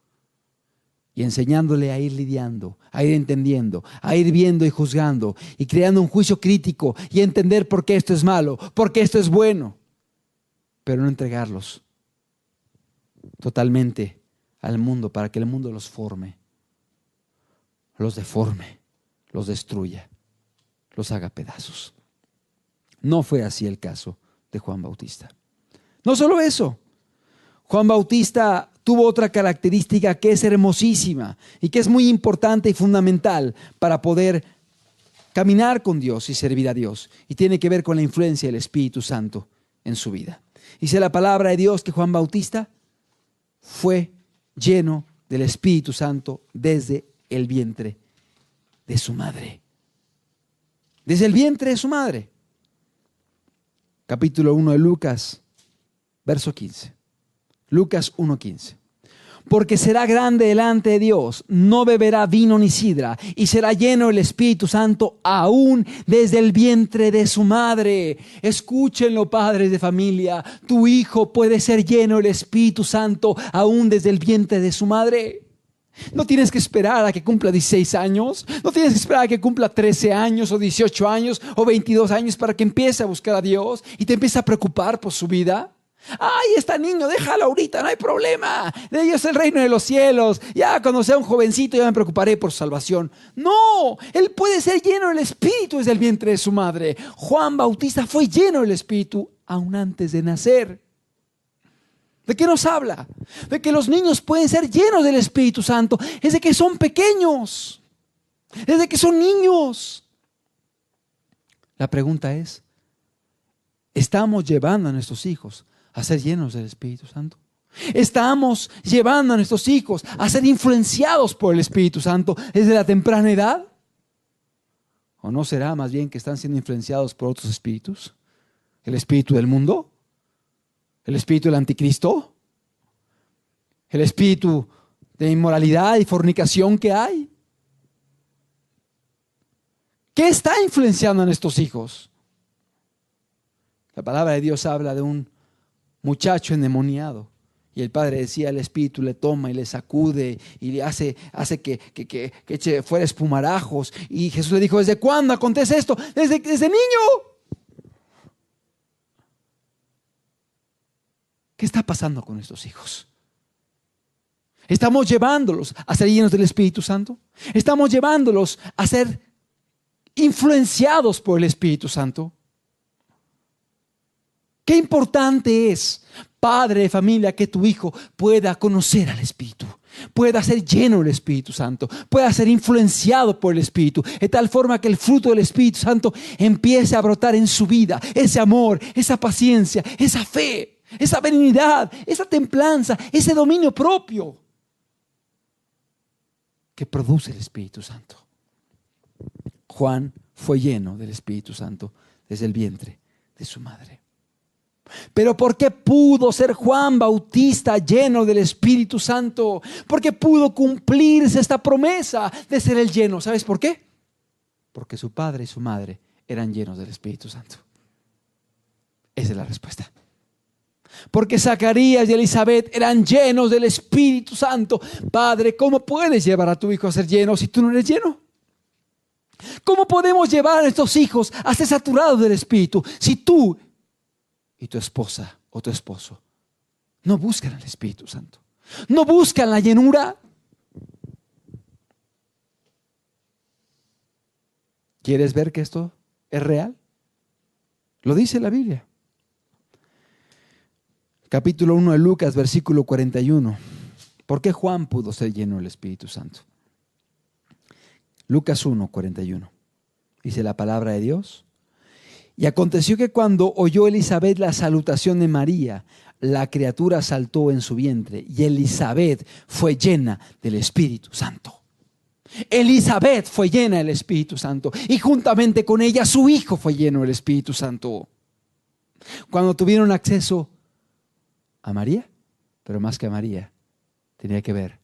Y enseñándole a ir lidiando, a ir entendiendo, a ir viendo y juzgando y creando un juicio crítico y entender por qué esto es malo, por qué esto es bueno, pero no entregarlos totalmente al mundo para que el mundo los forme, los deforme, los destruya, los haga pedazos. No fue así el caso de Juan Bautista. No solo eso, Juan Bautista tuvo otra característica que es hermosísima y que es muy importante y fundamental para poder caminar con Dios y servir a Dios. Y tiene que ver con la influencia del Espíritu Santo en su vida. Dice la palabra de Dios que Juan Bautista fue lleno del Espíritu Santo desde el vientre de su madre. Desde el vientre de su madre. Capítulo 1 de Lucas, verso 15. Lucas 1:15. Porque será grande delante de Dios, no beberá vino ni sidra, y será lleno del Espíritu Santo aún desde el vientre de su madre. Escúchenlo, padres de familia, tu hijo puede ser lleno del Espíritu Santo aún desde el vientre de su madre. No tienes que esperar a que cumpla 16 años, no tienes que esperar a que cumpla 13 años o 18 años o 22 años para que empiece a buscar a Dios y te empiece a preocupar por su vida. Ay, está niño, déjalo ahorita, no hay problema. De ellos es el reino de los cielos. Ya cuando sea un jovencito ya me preocuparé por su salvación. No, él puede ser lleno del Espíritu desde el vientre de su madre. Juan Bautista fue lleno del Espíritu aún antes de nacer. ¿De qué nos habla? De que los niños pueden ser llenos del Espíritu Santo desde que son pequeños, desde que son niños. La pregunta es, ¿estamos llevando a nuestros hijos a ser llenos del Espíritu Santo? ¿Estamos llevando a nuestros hijos a ser influenciados por el Espíritu Santo desde la temprana edad? ¿O no será más bien que están siendo influenciados por otros espíritus? ¿El espíritu del mundo? ¿El espíritu del anticristo? ¿El espíritu de inmoralidad y fornicación que hay? ¿Qué está influenciando a nuestros hijos? La palabra de Dios habla de un muchacho endemoniado. Y el padre decía, el espíritu le toma y le sacude y le hace que eche fuera espumarajos. Y Jesús le dijo, ¿desde cuándo acontece esto? Desde niño. ¿Qué está pasando con nuestros hijos? ¿Estamos llevándolos a ser llenos del Espíritu Santo? ¿Estamos llevándolos a ser influenciados por el Espíritu Santo? Qué importante es, padre de familia, que tu hijo pueda conocer al Espíritu, pueda ser lleno del Espíritu Santo, pueda ser influenciado por el Espíritu, de tal forma que el fruto del Espíritu Santo empiece a brotar en su vida, ese amor, esa paciencia, esa fe, esa benignidad, esa templanza, ese dominio propio que produce el Espíritu Santo. Juan fue lleno del Espíritu Santo desde el vientre de su madre. Pero ¿por qué pudo ser Juan Bautista lleno del Espíritu Santo? ¿Por qué pudo cumplirse esta promesa de ser el lleno? ¿Sabes por qué? Porque su padre y su madre eran llenos del Espíritu Santo. Esa es la respuesta. Porque Zacarías y Elizabeth eran llenos del Espíritu Santo. Padre, ¿cómo puedes llevar a tu hijo a ser lleno si tú no eres lleno? ¿Cómo podemos llevar a nuestros hijos a ser saturados del Espíritu si tú y tu esposa o tu esposo no buscan al Espíritu Santo? ¿No buscan la llenura? ¿Quieres ver que esto es real? Lo dice la Biblia. Capítulo 1 de Lucas, versículo 41. ¿Por qué Juan pudo ser lleno del Espíritu Santo? Lucas 1, 41. Dice la palabra de Dios. Y aconteció que cuando oyó Elizabeth la salutación de María, la criatura saltó en su vientre y Elizabeth fue llena del Espíritu Santo. Elizabeth fue llena del Espíritu Santo y juntamente con ella su hijo fue lleno del Espíritu Santo. Cuando tuvieron acceso a María, pero más que a María, tenía que ver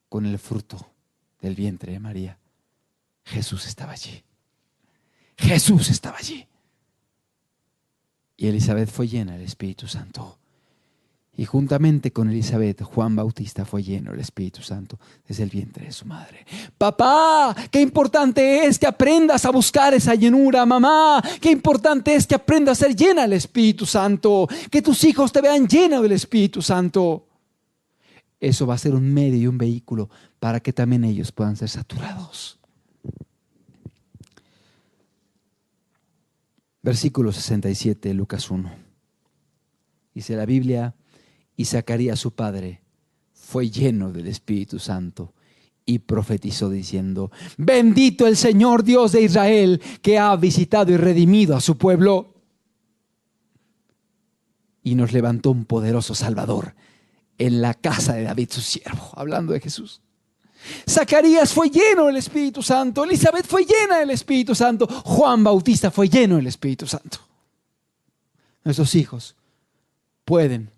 con el fruto del vientre de María. Jesús estaba allí. Jesús estaba allí. Y Elizabeth fue llena del Espíritu Santo. Y juntamente con Elizabeth, Juan Bautista fue lleno del Espíritu Santo desde el vientre de su madre. Papá, qué importante es que aprendas a buscar esa llenura. Mamá, qué importante es que aprendas a ser llena del Espíritu Santo. Que tus hijos te vean lleno del Espíritu Santo. Eso va a ser un medio y un vehículo para que también ellos puedan ser saturados. Versículo 67, Lucas 1. Dice la Biblia: y Zacarías su padre fue lleno del Espíritu Santo y profetizó diciendo: bendito el Señor Dios de Israel, que ha visitado y redimido a su pueblo y nos levantó un poderoso Salvador en la casa de David su siervo. Hablando de Jesús. Zacarías fue lleno del Espíritu Santo, Elizabeth fue llena del Espíritu Santo, Juan Bautista fue lleno del Espíritu Santo. Nuestros hijos pueden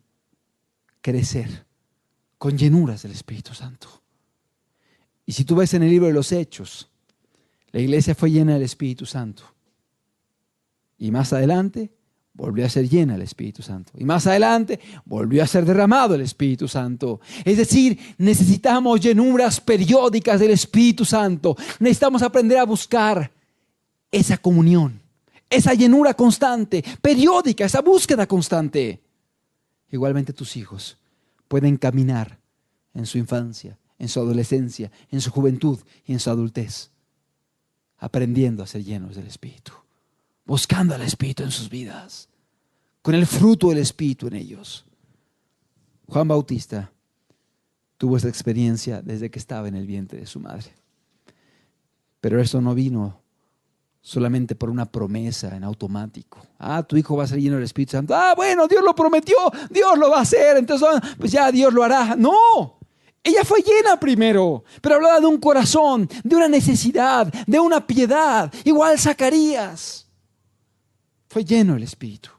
crecer con llenuras del Espíritu Santo. Y si tú ves en el libro de los Hechos, la iglesia fue llena del Espíritu Santo. Y más adelante volvió a ser llena del Espíritu Santo. Y más adelante volvió a ser derramado el Espíritu Santo. Es decir, necesitamos llenuras periódicas del Espíritu Santo. Necesitamos aprender a buscar esa comunión, esa llenura constante, periódica, esa búsqueda constante. Igualmente tus hijos pueden caminar en su infancia, en su adolescencia, en su juventud y en su adultez, aprendiendo a ser llenos del Espíritu, buscando al Espíritu en sus vidas, con el fruto del Espíritu en ellos. Juan Bautista tuvo esta experiencia desde que estaba en el vientre de su madre. Pero eso no vino solamente por una promesa en automático. Tu hijo va a ser lleno del Espíritu Santo. Bueno, Dios lo prometió, Dios lo va a hacer, entonces pues ya Dios lo hará. No, ella fue llena primero, pero hablaba de un corazón, de una necesidad, de una piedad. Igual Zacarías fue lleno del Espíritu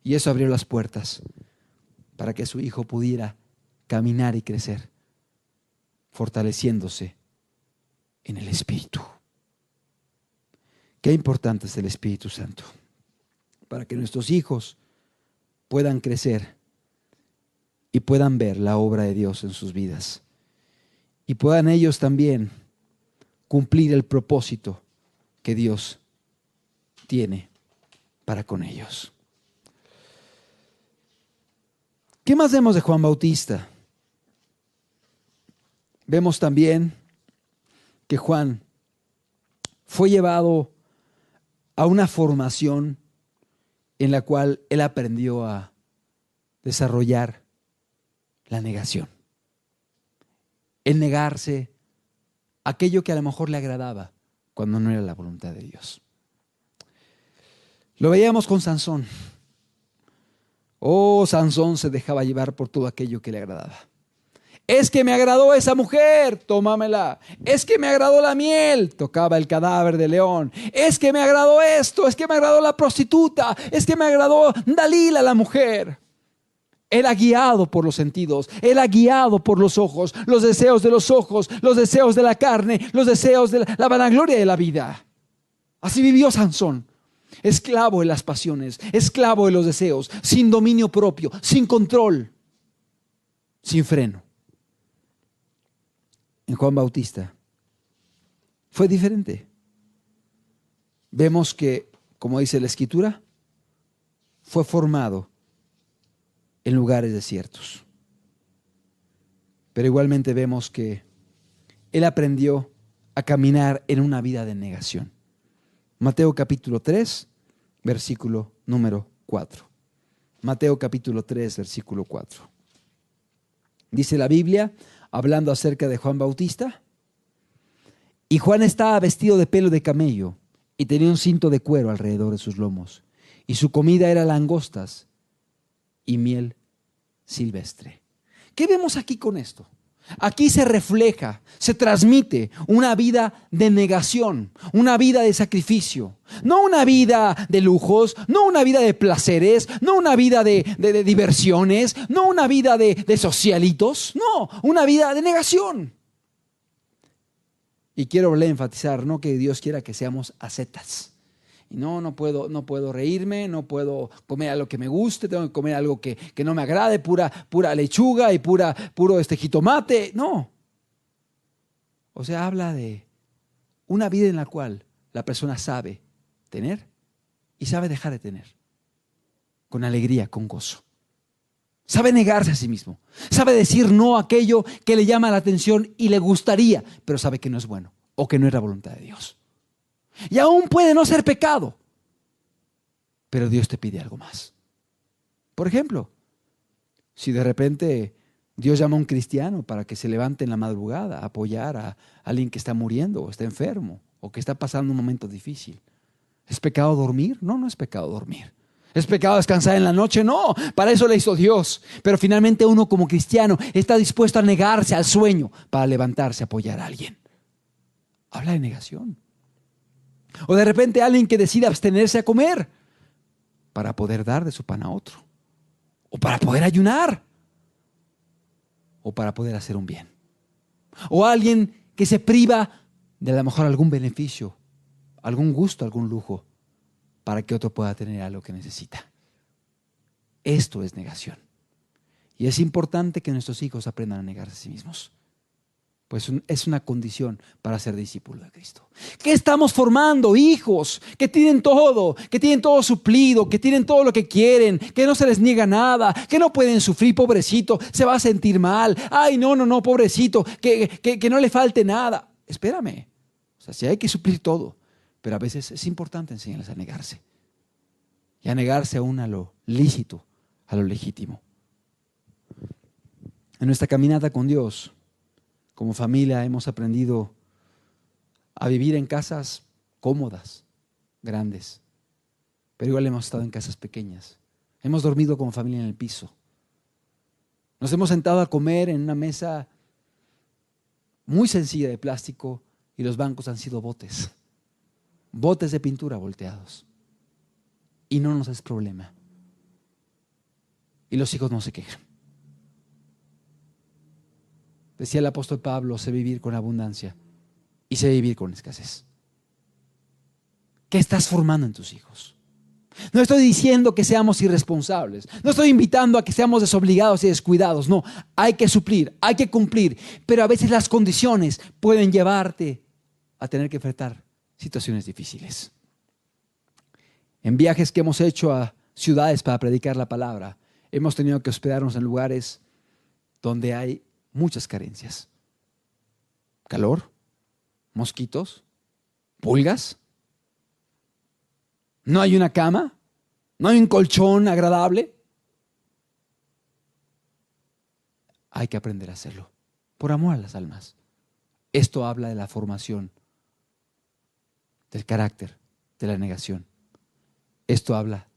y eso abrió las puertas para que su hijo pudiera caminar y crecer, fortaleciéndose en el Espíritu. Qué importante es el Espíritu Santo para que nuestros hijos puedan crecer y puedan ver la obra de Dios en sus vidas y puedan ellos también cumplir el propósito que Dios tiene para con ellos. ¿Qué más vemos de Juan Bautista? Vemos también que Juan fue llevado a una formación en la cual él aprendió a desarrollar la negación. El negarse aquello que a lo mejor le agradaba cuando no era la voluntad de Dios. Lo veíamos con Sansón. Oh, Sansón se dejaba llevar por todo aquello que le agradaba. Es que me agradó esa mujer, tómamela. Es que me agradó la miel, tocaba el cadáver de león. Es que me agradó esto, es que me agradó la prostituta, es que me agradó Dalila, la mujer. Era guiado por los sentidos, era guiado por los ojos, los deseos de los ojos, los deseos de la carne, los deseos de la vanagloria de la vida. Así vivió Sansón, esclavo de las pasiones, esclavo de los deseos, sin dominio propio, sin control, sin freno. En Juan Bautista fue diferente. Vemos que, como dice la Escritura, fue formado en lugares desiertos. Pero igualmente vemos que él aprendió a caminar en una vida de negación. Mateo capítulo 3, versículo número 4. Mateo capítulo 3, versículo 4. Dice la Biblia, hablando acerca de Juan Bautista: y Juan estaba vestido de pelo de camello y tenía un cinto de cuero alrededor de sus lomos, y su comida era langostas y miel silvestre. ¿Qué vemos aquí con esto? Aquí se refleja, se transmite una vida de negación, una vida de sacrificio, no una vida de lujos, no una vida de placeres, no una vida de diversiones, no una vida de socialitos, no, una vida de negación. Y quiero enfatizar, no que Dios quiera que seamos ascetas. Y no puedo reírme, no puedo comer algo que me guste, tengo que comer algo que no me agrade, pura lechuga y puro jitomate. No. O sea, habla de una vida en la cual la persona sabe tener y sabe dejar de tener. Con alegría, con gozo. Sabe negarse a sí mismo. Sabe decir no a aquello que le llama la atención y le gustaría, pero sabe que no es bueno o que no es la voluntad de Dios. Y aún puede no ser pecado, pero Dios te pide algo más. Por ejemplo, si de repente Dios llama a un cristiano para que se levante en la madrugada a apoyar a alguien que está muriendo o está enfermo o que está pasando un momento difícil, ¿es pecado dormir? No, no es pecado dormir. ¿Es pecado descansar en la noche? No, para eso le hizo Dios. Pero finalmente uno como cristiano está dispuesto a negarse al sueño para levantarse a apoyar a alguien. Habla de negación. O de repente alguien que decide abstenerse a comer para poder dar de su pan a otro. O para poder ayunar. O para poder hacer un bien. O alguien que se priva de a lo mejor algún beneficio, algún gusto, algún lujo, para que otro pueda tener algo que necesita. Esto es negación. Y es importante que nuestros hijos aprendan a negarse a sí mismos. Pues es una condición para ser discípulo de Cristo. ¿Qué estamos formando? Hijos que tienen todo suplido, que tienen todo lo que quieren, que no se les niega nada, que no pueden sufrir, pobrecito, se va a sentir mal. Ay, no, pobrecito, que no le falte nada. Espérame, o sea, sí hay que suplir todo, pero a veces es importante enseñarles a negarse. Y a negarse aún a lo lícito, a lo legítimo. En nuestra caminata con Dios, como familia hemos aprendido a vivir en casas cómodas, grandes, pero igual hemos estado en casas pequeñas. Hemos dormido como familia en el piso. Nos hemos sentado a comer en una mesa muy sencilla de plástico y los bancos han sido botes de pintura volteados. Y no nos es problema. Y los hijos no se quejan. Decía el apóstol Pablo, sé vivir con abundancia y sé vivir con escasez. ¿Qué estás formando en tus hijos? No estoy diciendo que seamos irresponsables, no estoy invitando a que seamos desobligados y descuidados, no, hay que suplir, hay que cumplir, pero a veces las condiciones pueden llevarte a tener que enfrentar situaciones difíciles. En viajes que hemos hecho a ciudades para predicar la palabra, hemos tenido que hospedarnos en lugares donde hay muchas carencias. Calor, mosquitos, pulgas. No hay una cama, no hay un colchón agradable. hay que aprender a hacerlo, por amor a las almas. Esto habla de la formación, del carácter, de la negación. Esto habla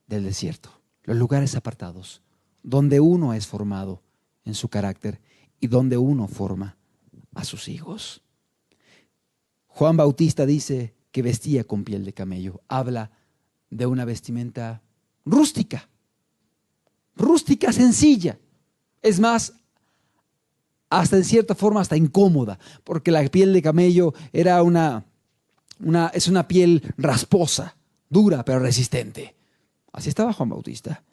del desierto, los lugares apartados, donde uno es formado en su carácter y donde uno forma a sus hijos. Juan Bautista dice que vestía con piel de camello. Habla de una vestimenta rústica, sencilla. Es más, hasta en cierta forma hasta incómoda, porque la piel de camello era es una piel rasposa, dura pero resistente. Así estaba Juan Bautista.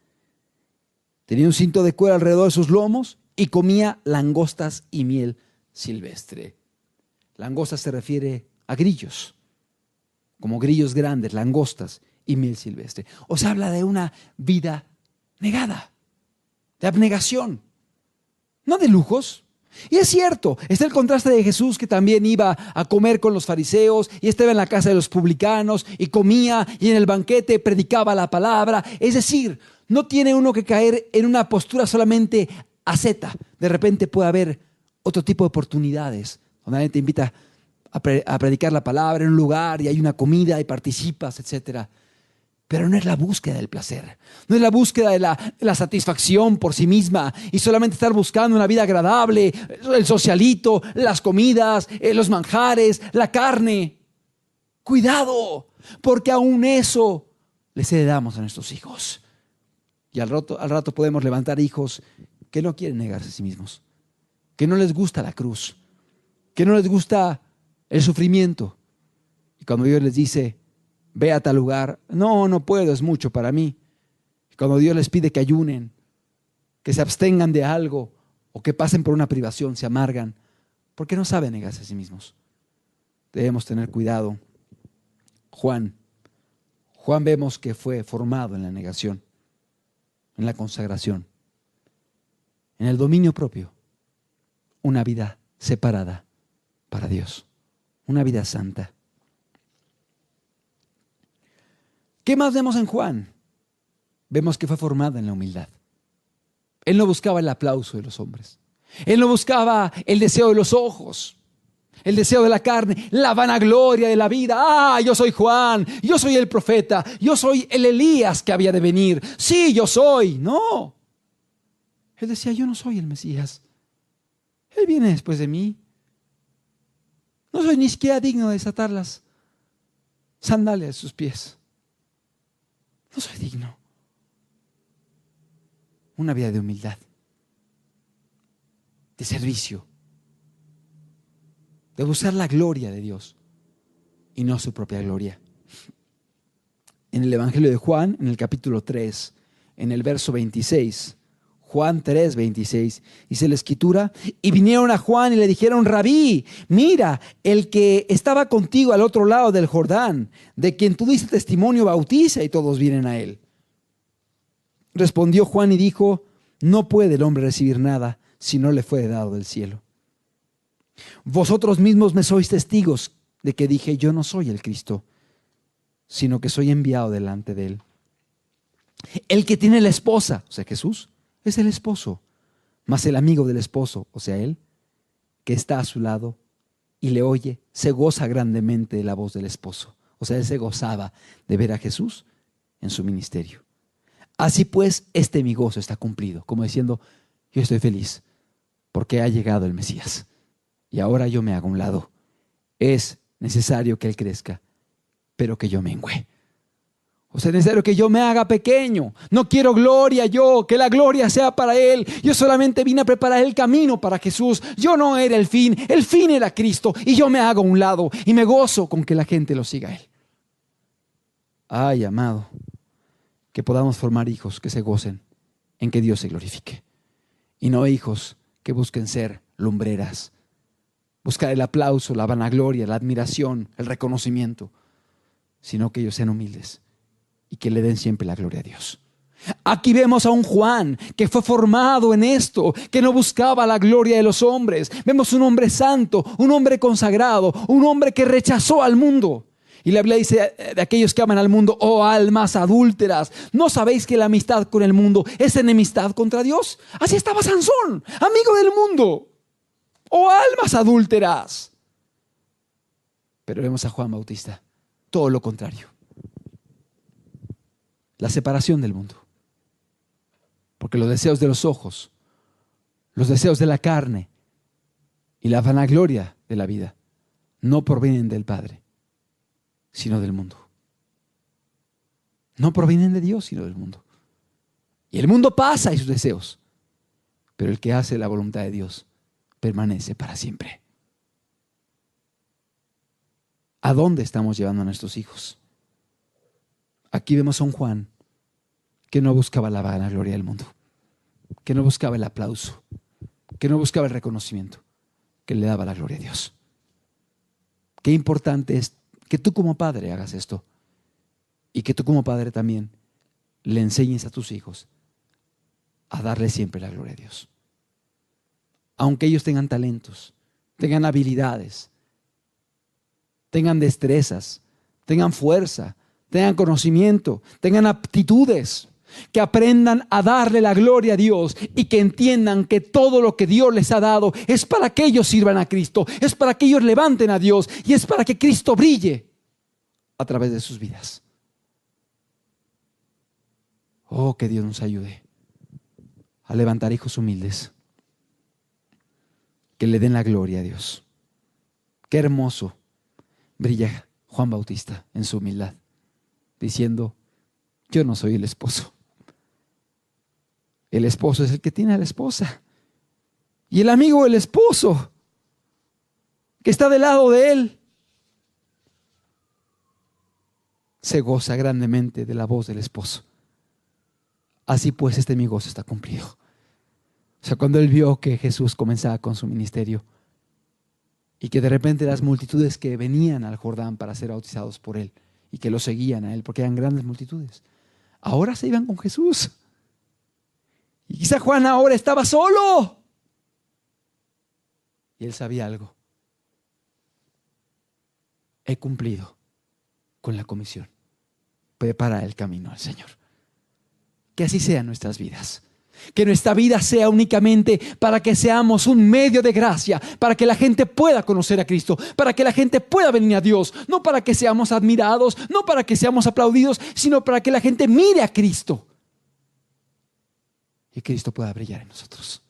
Tenía un cinto de cuero alrededor de sus lomos y comía langostas y miel silvestre. Langostas se refiere a grillos, como grillos grandes, langostas y miel silvestre. O sea, habla de una vida negada, de abnegación, no de lujos. Y es cierto, está el contraste de Jesús, que también iba a comer con los fariseos y estaba en la casa de los publicanos y comía, y en el banquete predicaba la palabra. Es decir, no tiene uno que caer en una postura solamente asceta. De repente puede haber otro tipo de oportunidades donde alguien te invita a predicar la palabra en un lugar y hay una comida y participas, etcétera. Pero no es la búsqueda del placer, no es la búsqueda de la satisfacción por sí misma y solamente estar buscando una vida agradable, el socialito, las comidas, los manjares, la carne. Cuidado, porque aún eso les heredamos a nuestros hijos. Y al rato podemos levantar hijos que no quieren negarse a sí mismos, que no les gusta la cruz, que no les gusta el sufrimiento. Y cuando Dios les dice, ve a tal lugar, no puedo, es mucho para mí. Y cuando Dios les pide que ayunen, que se abstengan de algo o que pasen por una privación, se amargan, porque no saben negarse a sí mismos. Debemos tener cuidado. Juan vemos que fue formado en la negación, en la consagración, en el dominio propio, una vida separada para Dios, una vida santa. ¿Qué más vemos en Juan? Vemos que fue formado en la humildad. Él no buscaba el aplauso de los hombres. Él no buscaba el deseo de los ojos, el deseo de la carne, la vanagloria de la vida. Yo soy Juan, yo soy el profeta, yo soy el Elías que había de venir. Sí, yo soy. No. Él decía, yo no soy el Mesías. Él viene después de mí. No soy ni siquiera digno de desatar las sandalias de sus pies. No soy digno. Una vida de humildad, de servicio, de buscar la gloria de Dios y no su propia gloria. En el Evangelio de Juan, en el capítulo 3, en el verso 26, Juan 3, 26, dice la Escritura, y vinieron a Juan y le dijeron, Rabí, mira, el que estaba contigo al otro lado del Jordán, de quien tú diste testimonio, bautiza, y todos vienen a él. Respondió Juan y dijo, no puede el hombre recibir nada si no le fue dado del cielo. Vosotros mismos me sois testigos de que dije, yo no soy el Cristo, sino que soy enviado delante de él. El que tiene la esposa, o sea Jesús, es el esposo, mas el amigo del esposo, o sea él, que está a su lado y le oye, se goza grandemente de la voz del esposo. O sea, él se gozaba de ver a Jesús en su ministerio. Así pues, mi gozo está cumplido, como diciendo, yo estoy feliz porque ha llegado el Mesías y ahora yo me hago a un lado. Es necesario que él crezca, pero que yo mengüe. O sea, es necesario que yo me haga pequeño. No quiero gloria yo, que la gloria sea para él. Yo solamente vine a preparar el camino para Jesús. Yo no era el fin era Cristo y yo me hago a un lado y me gozo con que la gente lo siga a él. Ay, amado, que podamos formar hijos que se gocen en que Dios se glorifique y no hijos que busquen ser lumbreras, buscar el aplauso, la vanagloria, la admiración, el reconocimiento, sino que ellos sean humildes y que le den siempre la gloria a Dios. Aquí vemos a un Juan que fue formado en esto, que no buscaba la gloria de los hombres. Vemos un hombre santo, un hombre consagrado, un hombre que rechazó al mundo. Y la Biblia dice de aquellos que aman al mundo: oh almas adúlteras, ¿no sabéis que la amistad con el mundo es enemistad contra Dios? Así estaba Sansón, amigo del mundo. Oh almas adúlteras. Pero vemos a Juan Bautista, todo lo contrario. La separación del mundo. Porque los deseos de los ojos, los deseos de la carne y la vanagloria de la vida no provienen del Padre, sino del mundo. No provienen de Dios, sino del mundo. Y el mundo pasa y sus deseos, pero el que hace la voluntad de Dios permanece para siempre. ¿A dónde estamos llevando a nuestros hijos? Aquí vemos a un Juan que no buscaba la vanagloria del mundo, que no buscaba el aplauso, que no buscaba el reconocimiento, que le daba la gloria a Dios. Qué importante es que tú como padre hagas esto y que tú como padre también le enseñes a tus hijos a darle siempre la gloria a Dios. Aunque ellos tengan talentos, tengan habilidades, tengan destrezas, tengan fuerza, tengan conocimiento, tengan aptitudes, que aprendan a darle la gloria a Dios y que entiendan que todo lo que Dios les ha dado es para que ellos sirvan a Cristo, es para que ellos levanten a Dios y es para que Cristo brille a través de sus vidas. Oh, que Dios nos ayude a levantar hijos humildes que le den la gloria a Dios. Qué hermoso brilla Juan Bautista en su humildad, diciendo: yo no soy el esposo. El esposo es el que tiene a la esposa. Y el amigo del esposo, que está del lado de él, se goza grandemente de la voz del esposo. Así pues, mi gozo está cumplido. O sea, cuando él vio que Jesús comenzaba con su ministerio y que de repente las multitudes que venían al Jordán para ser bautizados por él y que lo seguían a él, porque eran grandes multitudes, ahora se iban con Jesús. Y quizá Juan ahora estaba solo. Y él sabía algo: he cumplido con la comisión, prepara el camino al Señor. Que así sean nuestras vidas. Que nuestra vida sea únicamente para que seamos un medio de gracia, para que la gente pueda conocer a Cristo, para que la gente pueda venir a Dios, no para que seamos admirados, no para que seamos aplaudidos, sino para que la gente mire a Cristo y Cristo pueda brillar en nosotros,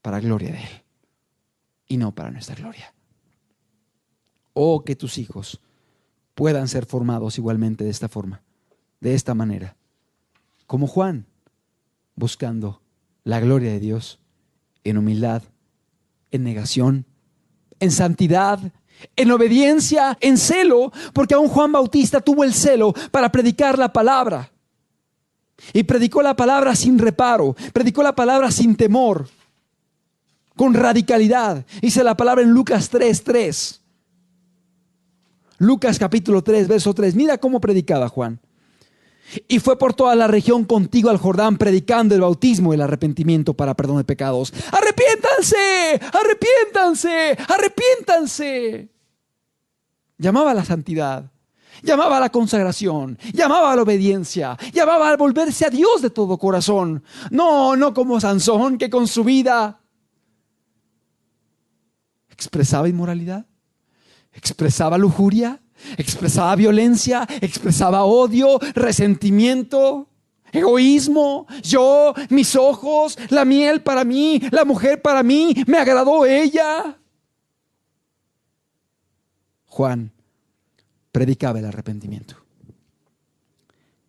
para gloria de Él y no para nuestra gloria. Oh, que tus hijos puedan ser formados igualmente de esta forma, de esta manera, como Juan, buscando la gloria de Dios en humildad, en negación, en santidad, en obediencia, en celo, porque aún Juan Bautista tuvo el celo para predicar la palabra. Y predicó la palabra sin reparo, predicó la palabra sin temor, con radicalidad. Dice la palabra en Lucas 3:3. Lucas capítulo 3, verso 3. Mira cómo predicaba Juan. Y fue por toda la región contigo al Jordán, predicando el bautismo y el arrepentimiento para perdón de pecados. ¡Arrepiéntanse! ¡Arrepiéntanse! ¡Arrepiéntanse! Llamaba a la santidad, llamaba a la consagración, llamaba a la obediencia, llamaba a volverse a Dios de todo corazón. No como Sansón, que con su vida expresaba inmoralidad, expresaba lujuria, expresaba violencia, expresaba odio, resentimiento, egoísmo. Yo, mis ojos, la miel para mí, la mujer para mí, me agradó ella. Juan predicaba el arrepentimiento.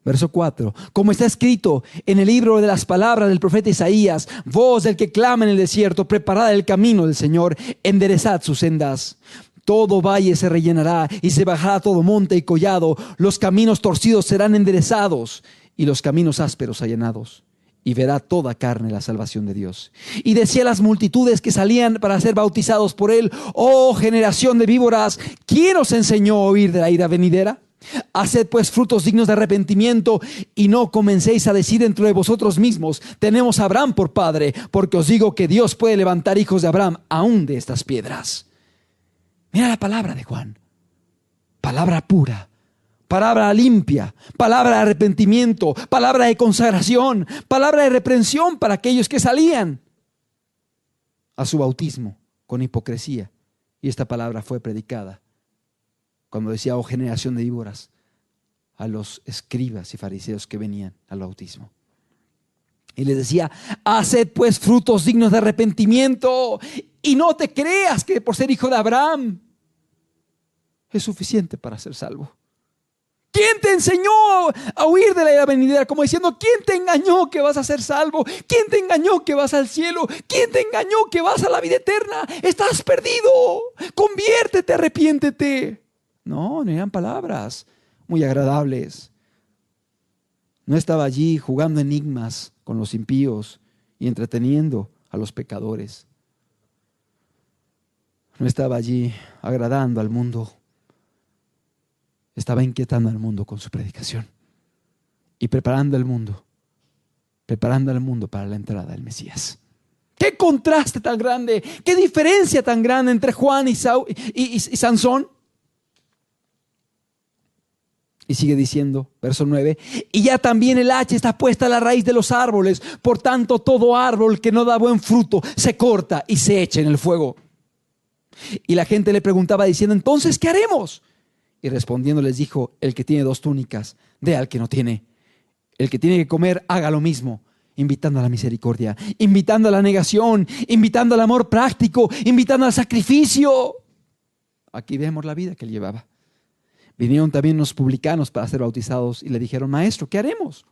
Verso 4. Como está escrito en el libro de las palabras del profeta Isaías: voz del que clama en el desierto, preparad el camino del Señor, enderezad sus sendas. Todo valle se rellenará y se bajará todo monte y collado. Los caminos torcidos serán enderezados y los caminos ásperos allanados. Y verá toda carne la salvación de Dios. Y decía a las multitudes que salían para ser bautizados por él: oh generación de víboras, ¿quién os enseñó a oír de la ira venidera? Haced pues frutos dignos de arrepentimiento y no comencéis a decir dentro de vosotros mismos: tenemos a Abraham por padre, porque os digo que Dios puede levantar hijos de Abraham aún de estas piedras. Mira la palabra de Juan. palabra pura, palabra limpia, palabra de arrepentimiento, palabra de consagración, palabra de reprensión para aquellos que salían a su bautismo con hipocresía. Y esta palabra fue predicada cuando decía: oh generación de víboras, a los escribas y fariseos que venían al bautismo. Y les decía: haced pues frutos dignos de arrepentimiento, y no te creas que por ser hijo de Abraham es suficiente para ser salvo. ¿Quién te enseñó a huir de la ira venidera? Como diciendo: ¿quién te engañó que vas a ser salvo? ¿Quién te engañó que vas al cielo? ¿Quién te engañó que vas a la vida eterna? Estás perdido. Conviértete, arrepiéntete. No eran palabras muy agradables. No estaba allí jugando enigmas con los impíos y entreteniendo a los pecadores. No estaba allí agradando al mundo. Estaba inquietando al mundo con su predicación y preparando al mundo para la entrada del Mesías. ¡Qué contraste tan grande! ¡Qué diferencia tan grande entre Juan y Sansón! Y sigue diciendo, verso 9: y ya también el hacha está puesta a la raíz de los árboles. Por tanto, todo árbol que no da buen fruto se corta y se echa en el fuego. Y la gente le preguntaba diciendo: entonces, ¿qué haremos? Y respondiendo les dijo: el que tiene 2 túnicas, dé al que no tiene. El que tiene que comer, haga lo mismo. Invitando a la misericordia, invitando a la negación, invitando al amor práctico, invitando al sacrificio. Aquí vemos la vida que él llevaba. Vinieron también los publicanos para ser bautizados y le dijeron: maestro, ¿qué haremos?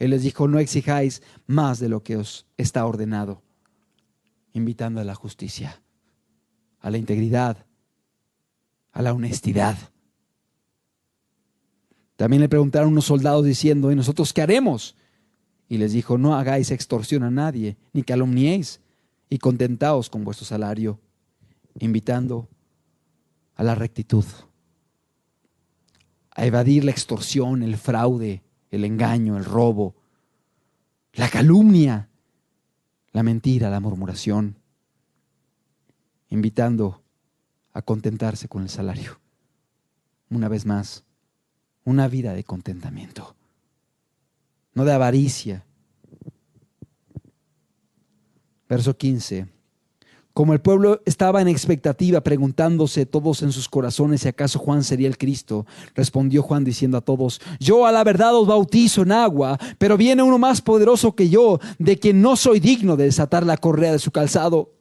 Él les dijo: no exijáis más de lo que os está ordenado. Invitando a la justicia, a la integridad, a la honestidad. También le preguntaron unos soldados diciendo: ¿y nosotros qué haremos? Y les dijo: no hagáis extorsión a nadie, ni calumniéis, y contentaos con vuestro salario, invitando a la rectitud, a evadir la extorsión, el fraude, el engaño, el robo, la calumnia, la mentira, la murmuración, invitando a contentarse con el salario. Una vez más, una vida de contentamiento, no de avaricia. Verso 15. Como el pueblo estaba en expectativa, preguntándose todos en sus corazones si acaso Juan sería el Cristo, respondió Juan diciendo a todos: yo a la verdad os bautizo en agua, pero viene uno más poderoso que yo, de quien no soy digno de desatar la correa de su calzado.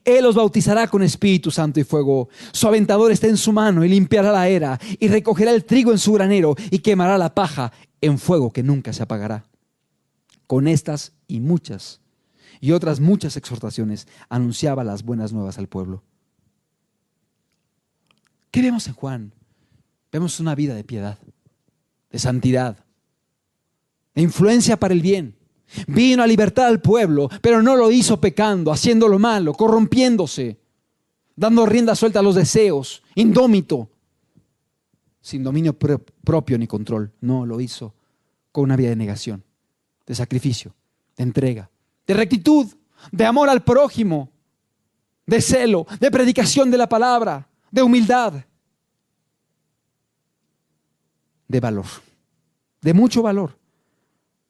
Él os bautizará con Espíritu Santo y fuego. Su aventador está en su mano y limpiará la era y recogerá el trigo en su granero y quemará la paja en fuego que nunca se apagará. Con estas y otras muchas exhortaciones anunciaba las buenas nuevas al pueblo. ¿Qué vemos en Juan? Vemos una vida de piedad, de santidad, de influencia para el bien. Vino a libertar al pueblo, pero no lo hizo pecando, haciendo lo malo, corrompiéndose, dando rienda suelta a los deseos, indómito, sin dominio propio ni control. No, lo hizo con una vida de negación, de sacrificio, de entrega, de rectitud, de amor al prójimo, de celo, de predicación de la palabra, de humildad, de valor, de mucho valor.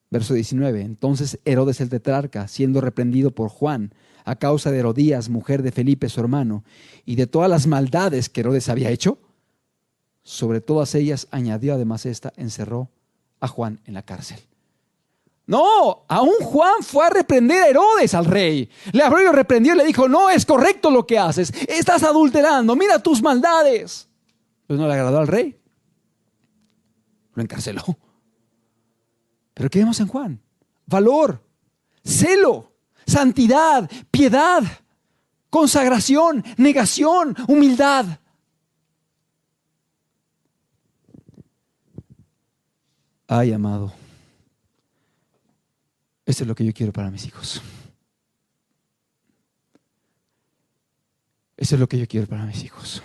Verso 19. Entonces Herodes el tetrarca, siendo reprendido por Juan a causa de Herodías, mujer de Felipe su hermano, y de todas las maldades que Herodes había hecho, sobre todas ellas añadió además esta: encerró a Juan en la cárcel. No, aún Juan fue a reprender a Herodes, al rey. Le abrió y lo reprendió y le dijo: no es correcto lo que haces, estás adulterando, mira tus maldades. Pues no le agradó al rey, lo encarceló. Pero ¿qué vemos en Juan? Valor, celo, santidad, piedad, consagración, negación, humildad. Ay, amado, esto es lo que yo quiero para mis hijos. Eso es lo que yo quiero para mis hijos.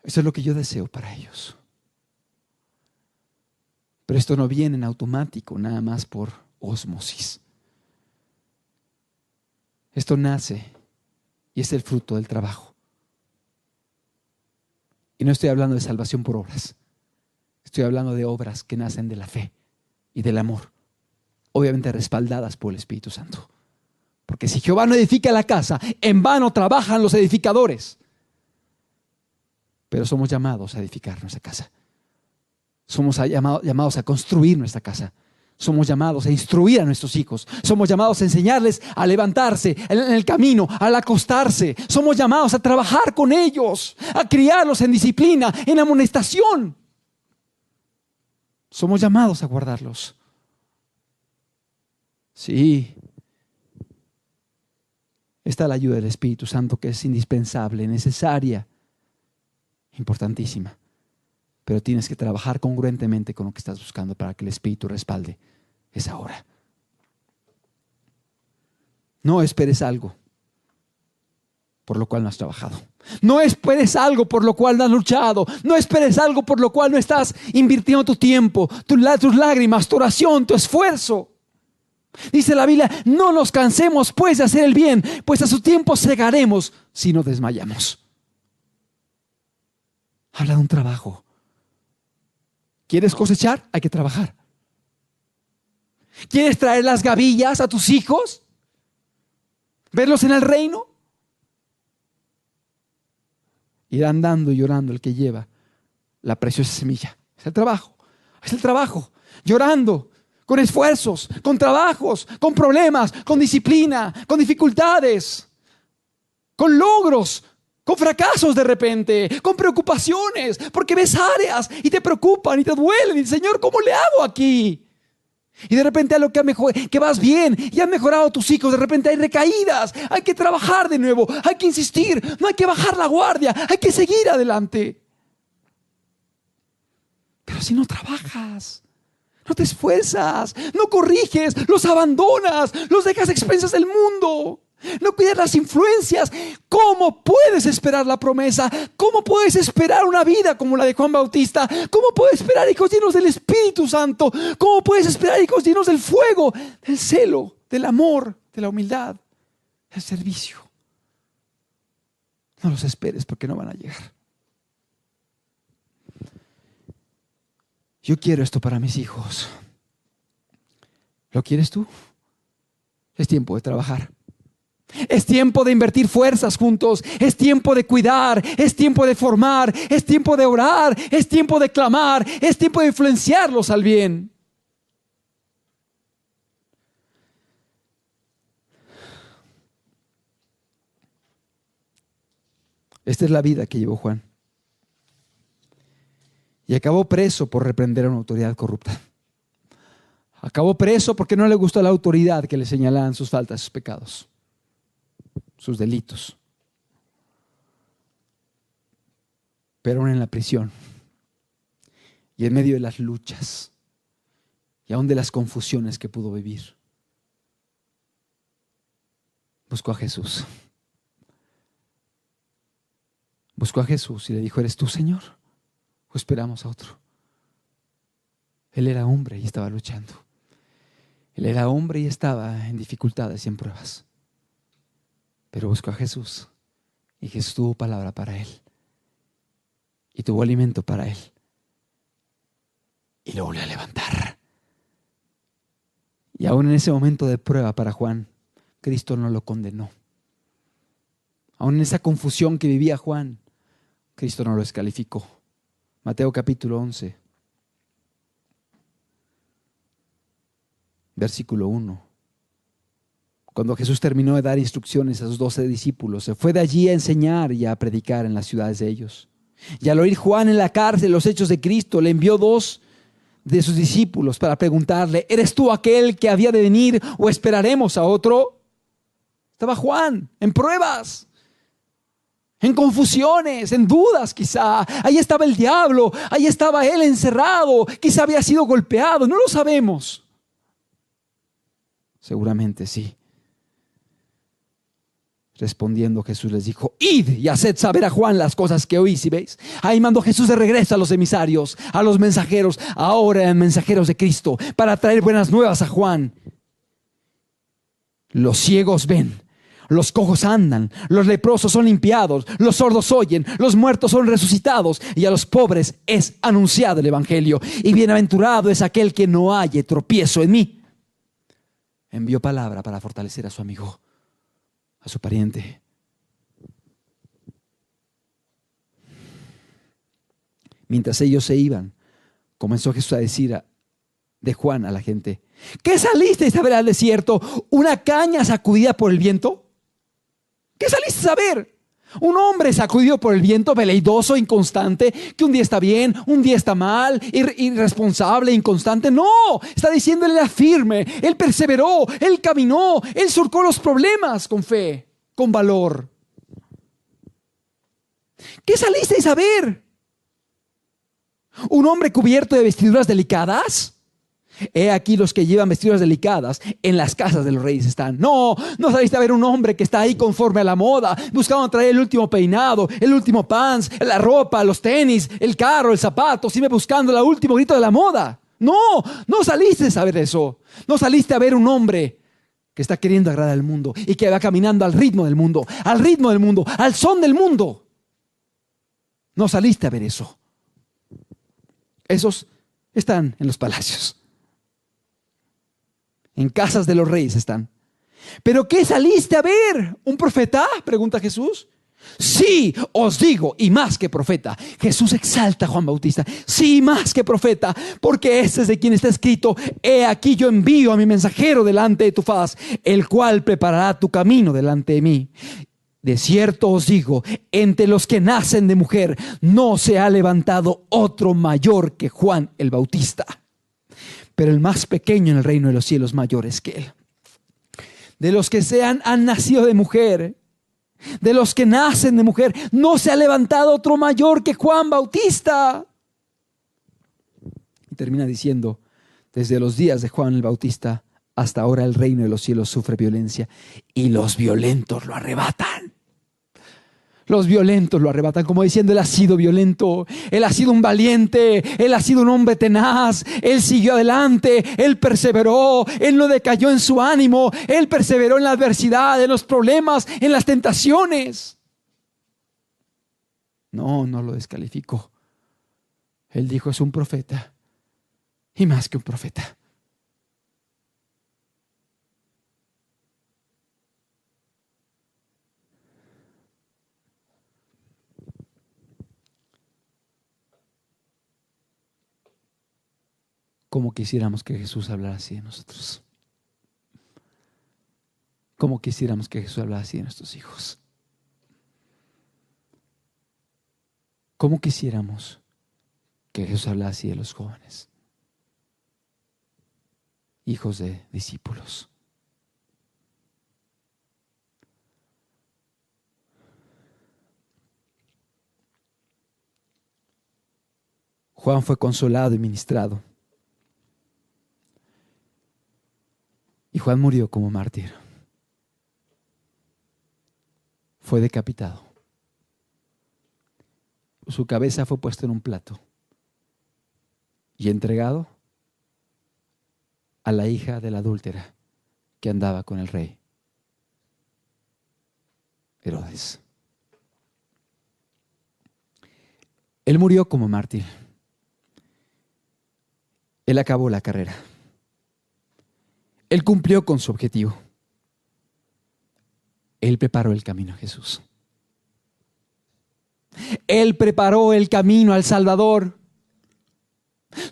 Eso es lo que yo deseo para ellos. Pero esto no viene en automático, nada más por ósmosis. Esto nace y es el fruto del trabajo. Y no estoy hablando de salvación por obras. Estoy hablando de obras que nacen de la fe y del amor, obviamente respaldadas por el Espíritu Santo. Porque si Jehová no edifica la casa, en vano trabajan los edificadores. Pero somos llamados a edificar nuestra casa. Somos llamados a construir nuestra casa. Somos llamados a instruir a nuestros hijos. Somos llamados a enseñarles a levantarse en el camino, al acostarse. Somos llamados a trabajar con ellos, a criarlos en disciplina, en amonestación. Somos llamados a guardarlos. Sí. Está la ayuda del Espíritu Santo, que es indispensable, necesaria, importantísima. Pero tienes que trabajar congruentemente con lo que estás buscando para que el Espíritu respalde esa obra. No esperes algo por lo cual no has trabajado. No esperes algo por lo cual no has luchado. No esperes algo por lo cual no estás invirtiendo tu tiempo, tus lágrimas, tu oración, tu esfuerzo. Dice la Biblia, no nos cansemos pues de hacer el bien, pues a su tiempo segaremos si no desmayamos. Habla de un trabajo. ¿Quieres cosechar? Hay que trabajar. ¿Quieres traer las gavillas a tus hijos? ¿Verlos en el reino? Ir andando y llorando el que lleva la preciosa semilla. Es el trabajo. Es el trabajo. Llorando, con esfuerzos, con trabajos, con problemas, con disciplina, con dificultades, con logros, con fracasos de repente, con preocupaciones, porque ves áreas y te preocupan y te duelen. Y Señor, ¿cómo le hago aquí? Y de repente a lo que vas bien y han mejorado tus hijos, de repente hay recaídas. Hay que trabajar de nuevo, hay que insistir, no hay que bajar la guardia, hay que seguir adelante. Pero si no trabajas, no te esfuerzas, no corriges, los abandonas, los dejas a expensas del mundo, no cuidas las influencias, ¿cómo puedes esperar la promesa? ¿Cómo puedes esperar una vida como la de Juan Bautista? ¿Cómo puedes esperar hijos llenos del Espíritu Santo? ¿Cómo puedes esperar hijos llenos del fuego, del celo, del amor, de la humildad, del servicio? No los esperes porque no van a llegar. Yo quiero esto para mis hijos. ¿Lo quieres tú? Es tiempo de trabajar. Es tiempo de invertir fuerzas juntos. Es tiempo de cuidar. Es tiempo de formar. Es tiempo de orar. Es tiempo de clamar. Es tiempo de influenciarlos al bien. Esta es la vida que llevó Juan. Y acabó preso por reprender a una autoridad corrupta. Acabó preso porque no le gustó la autoridad que le señalaban sus faltas, sus pecados, sus delitos. Pero aún en la prisión y en medio de las luchas y aún de las confusiones que pudo vivir, buscó a Jesús. Buscó a Jesús y le dijo: ¿eres tú, Señor? ¿O esperamos a otro? Él era hombre y estaba luchando. Él era hombre y estaba en dificultades y en pruebas. Pero buscó a Jesús y Jesús tuvo palabra para él. Y tuvo alimento para él. Y lo volvió a levantar. Y aún en ese momento de prueba para Juan, Cristo no lo condenó. Aún en esa confusión que vivía Juan, Cristo no lo descalificó. Mateo capítulo 11, versículo 1. Cuando Jesús terminó de dar instrucciones a sus 12 discípulos, se fue de allí a enseñar y a predicar en las ciudades de ellos. Y al oír Juan en la cárcel los hechos de Cristo, le envió 2 de sus discípulos para preguntarle: ¿eres tú aquel que había de venir o esperaremos a otro? Estaba Juan en pruebas, en confusiones, en dudas quizá. Ahí estaba el diablo, ahí estaba él encerrado, quizá había sido golpeado, no lo sabemos. Seguramente sí. Respondiendo Jesús les dijo: id y haced saber a Juan las cosas que oís y veis. Ahí mandó Jesús de regreso a los emisarios, a los mensajeros, ahora eran mensajeros de Cristo, para traer buenas nuevas a Juan. Los ciegos ven, Los cojos andan, los leprosos son limpiados, los sordos oyen, los muertos son resucitados, y a los pobres es anunciado el evangelio. Y bienaventurado es aquel que no halle tropiezo en mí. Envió palabra para fortalecer a su amigo, a su pariente. Mientras ellos se iban, comenzó Jesús a decir de Juan a la gente: ¿qué salisteis a ver al desierto? ¿Una caña sacudida por el viento? ¿Qué saliste a ver? Un hombre sacudido por el viento, veleidoso, inconstante, que un día está bien, un día está mal, irresponsable, inconstante. No, está diciendo, él era firme, él perseveró, él caminó, él surcó los problemas con fe, con valor. ¿Qué salisteis a ver? ¿Un hombre cubierto de vestiduras delicadas? He aquí los que llevan vestiduras delicadas en las casas de los reyes están. No saliste a ver un hombre que está ahí conforme a la moda, buscando traer el último peinado, el último pants, la ropa, los tenis, el carro, el zapato, siempre buscando el último grito de la moda. No saliste a ver eso. No saliste a ver un hombre que está queriendo agradar al mundo y que va caminando al ritmo del mundo, al son del mundo. No saliste a ver eso. Esos están en los palacios. En casas de los reyes están. ¿Pero qué saliste a ver? ¿Un profeta?, pregunta Jesús. Sí, os digo, y más que profeta. Jesús exalta a Juan Bautista. Sí, más que profeta, porque este es de quien está escrito: he aquí yo envío a mi mensajero delante de tu faz, el cual preparará tu camino delante de mí. De cierto os digo, entre los que nacen de mujer no se ha levantado otro mayor que Juan el Bautista, pero el más pequeño en el reino de los cielos mayor es que él. De los que han nacido de mujer, de los que nacen de mujer, no se ha levantado otro mayor que Juan Bautista. Y termina diciendo: desde los días de Juan el Bautista hasta ahora el reino de los cielos sufre violencia, y los violentos lo arrebatan. Los violentos lo arrebatan, como diciendo, él ha sido violento, él ha sido un valiente, él ha sido un hombre tenaz, él siguió adelante, él perseveró, él no decayó en su ánimo, él perseveró en la adversidad, en los problemas, en las tentaciones. No lo descalificó. Él dijo: es un profeta, y más que un profeta. Cómo quisiéramos que Jesús hablara así de nosotros. Cómo quisiéramos que Jesús hablara así de nuestros hijos. Cómo quisiéramos que Jesús hablara así de los jóvenes, hijos de discípulos. Juan fue consolado y ministrado. Y Juan murió como mártir. Fue decapitado. Su cabeza fue puesta en un plato y entregado a la hija de la adúltera que andaba con el rey Herodes. Él murió como mártir. Él acabó la carrera. Él cumplió con su objetivo. Él preparó el camino a Jesús. Él preparó el camino al Salvador.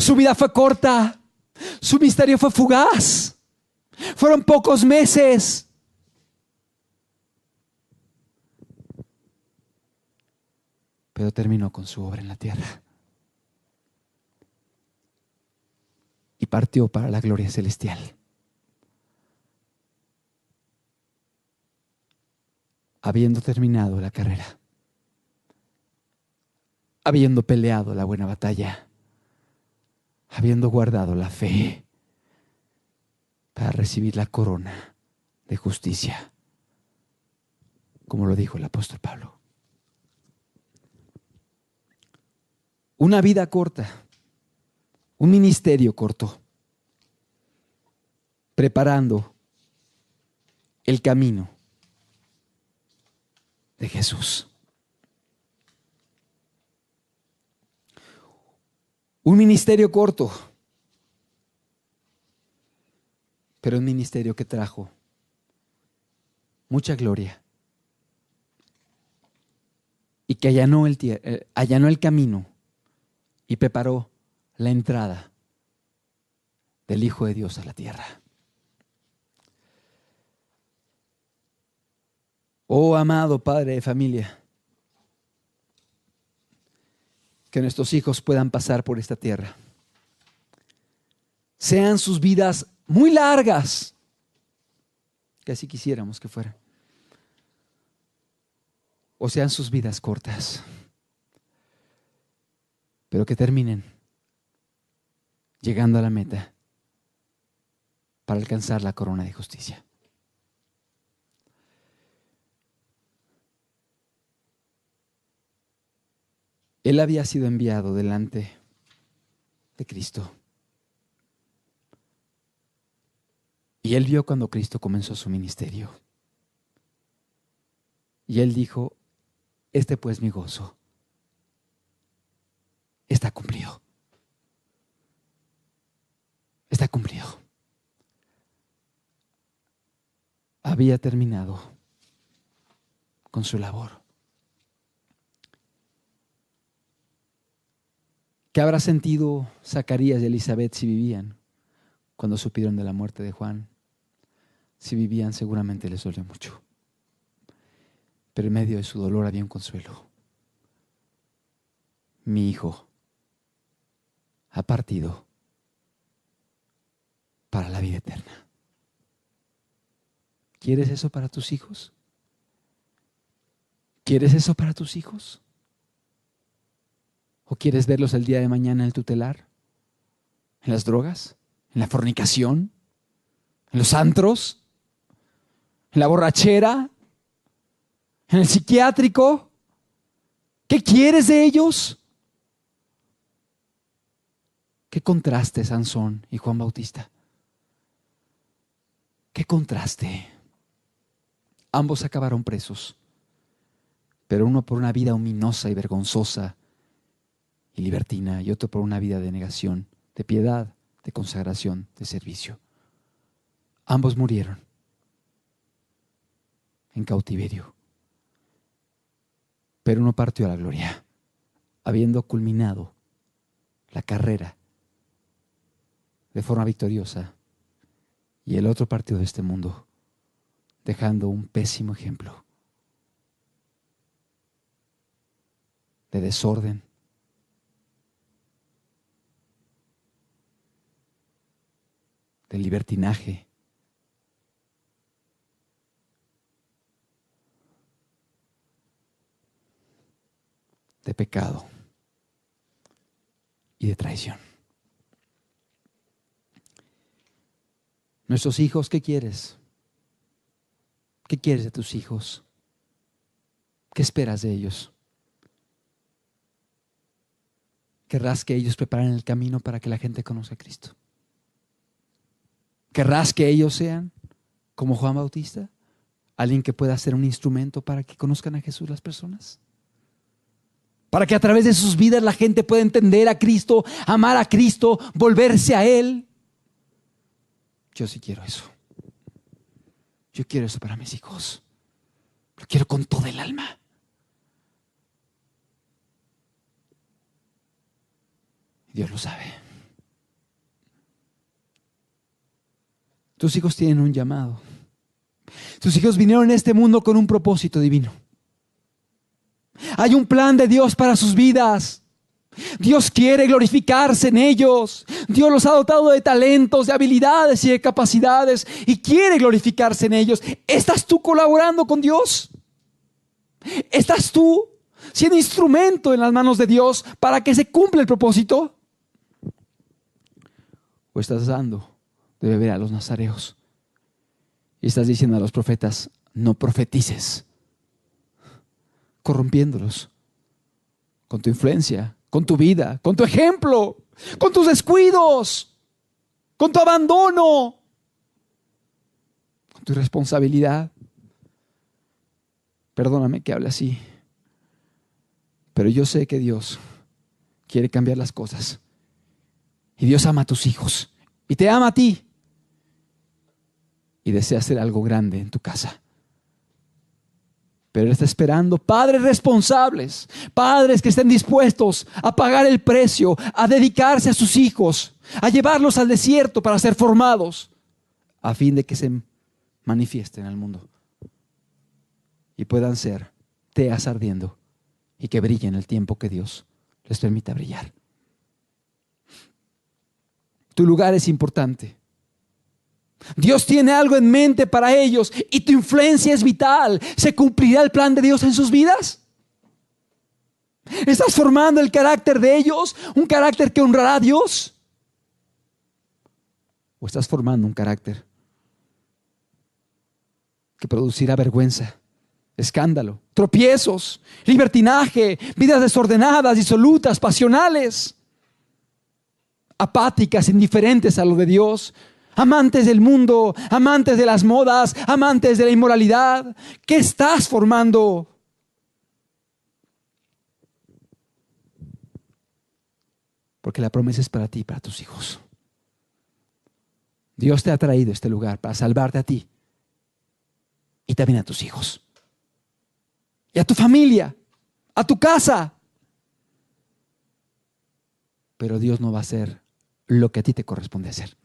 Su vida fue corta. Su misterio fue fugaz. Fueron pocos meses. Pero terminó con su obra en la tierra. Y partió para la gloria celestial. Habiendo terminado la carrera, habiendo peleado la buena batalla, habiendo guardado la fe para recibir la corona de justicia, como lo dijo el apóstol Pablo. Una vida corta, un ministerio corto, preparando el camino de Jesús. Un ministerio corto, pero un ministerio que trajo mucha gloria y que allanó el camino y preparó la entrada del Hijo de Dios a la tierra. Oh amado Padre de familia, que nuestros hijos puedan pasar por esta tierra. Sean sus vidas muy largas, que así quisiéramos que fueran, o sean sus vidas cortas, pero que terminen llegando a la meta para alcanzar la corona de justicia. Él había sido enviado delante de Cristo. Y él vio cuando Cristo comenzó su ministerio. Y él dijo, este pues mi gozo está cumplido. Está cumplido. Había terminado con su labor. ¿Qué habrá sentido Zacarías y Elizabeth si vivían cuando supieron de la muerte de Juan? Si vivían, seguramente les dolió mucho. Pero en medio de su dolor había un consuelo. Mi hijo ha partido para la vida eterna. ¿Quieres eso para tus hijos? ¿Quieres eso para tus hijos? ¿O quieres verlos el día de mañana en el tutelar? ¿En las drogas? ¿En la fornicación? ¿En los antros? ¿En la borrachera? ¿En el psiquiátrico? ¿Qué quieres de ellos? ¿Qué contraste Sansón y Juan Bautista? ¿Qué contraste? Ambos acabaron presos, pero uno por una vida ominosa y vergonzosa y libertina, y otro por una vida de negación, de piedad, de consagración, de servicio. Ambos murieron en cautiverio, pero uno partió a la gloria, habiendo culminado la carrera de forma victoriosa, y el otro partió de este mundo, dejando un pésimo ejemplo de desorden, de libertinaje, de pecado y de traición. Nuestros hijos, ¿qué quieres? ¿Qué quieres de tus hijos? ¿Qué esperas de ellos? ¿Querrás que ellos preparen el camino para que la gente conozca a Cristo? ¿Querrás que ellos sean como Juan Bautista? ¿Alguien que pueda ser un instrumento para que conozcan a Jesús las personas? Para que a través de sus vidas la gente pueda entender a Cristo, amar a Cristo, volverse a Él. Yo sí quiero eso. Yo quiero eso para mis hijos. Lo quiero con todo el alma. Dios lo sabe. Tus hijos tienen un llamado. Tus hijos vinieron a este mundo con un propósito divino. Hay un plan de Dios para sus vidas. Dios quiere glorificarse en ellos. Dios los ha dotado de talentos, de habilidades y de capacidades y quiere glorificarse en ellos. ¿Estás tú colaborando con Dios? ¿Estás tú siendo instrumento en las manos de Dios para que se cumpla el propósito? ¿O estás dando de beber a los nazareos y estás diciendo a los profetas, no profetices, corrompiéndolos con tu influencia, con tu vida, con tu ejemplo, con tus descuidos, con tu abandono, con tu irresponsabilidad? Perdóname que hable así, pero yo sé que Dios quiere cambiar las cosas. Y Dios ama a tus hijos y te ama a ti. Y desea hacer algo grande en tu casa. Pero Él está esperando padres responsables, padres que estén dispuestos a pagar el precio, a dedicarse a sus hijos, a llevarlos al desierto para ser formados, a fin de que se manifiesten al mundo y puedan ser teas ardiendo y que brillen el tiempo que Dios les permita brillar. Tu lugar es importante. Dios tiene algo en mente para ellos y tu influencia es vital. ¿Se cumplirá el plan de Dios en sus vidas? ¿Estás formando el carácter de ellos? ¿Un carácter que honrará a Dios? ¿O estás formando un carácter que producirá vergüenza, escándalo, tropiezos, libertinaje, vidas desordenadas, disolutas, pasionales, apáticas, indiferentes a lo de Dios? Amantes del mundo, amantes de las modas, amantes de la inmoralidad. ¿Qué estás formando? Porque la promesa es para ti y para tus hijos. Dios te ha traído a este lugar para salvarte a ti y también a tus hijos y a tu familia, a tu casa. Pero Dios no va a hacer lo que a ti te corresponde hacer.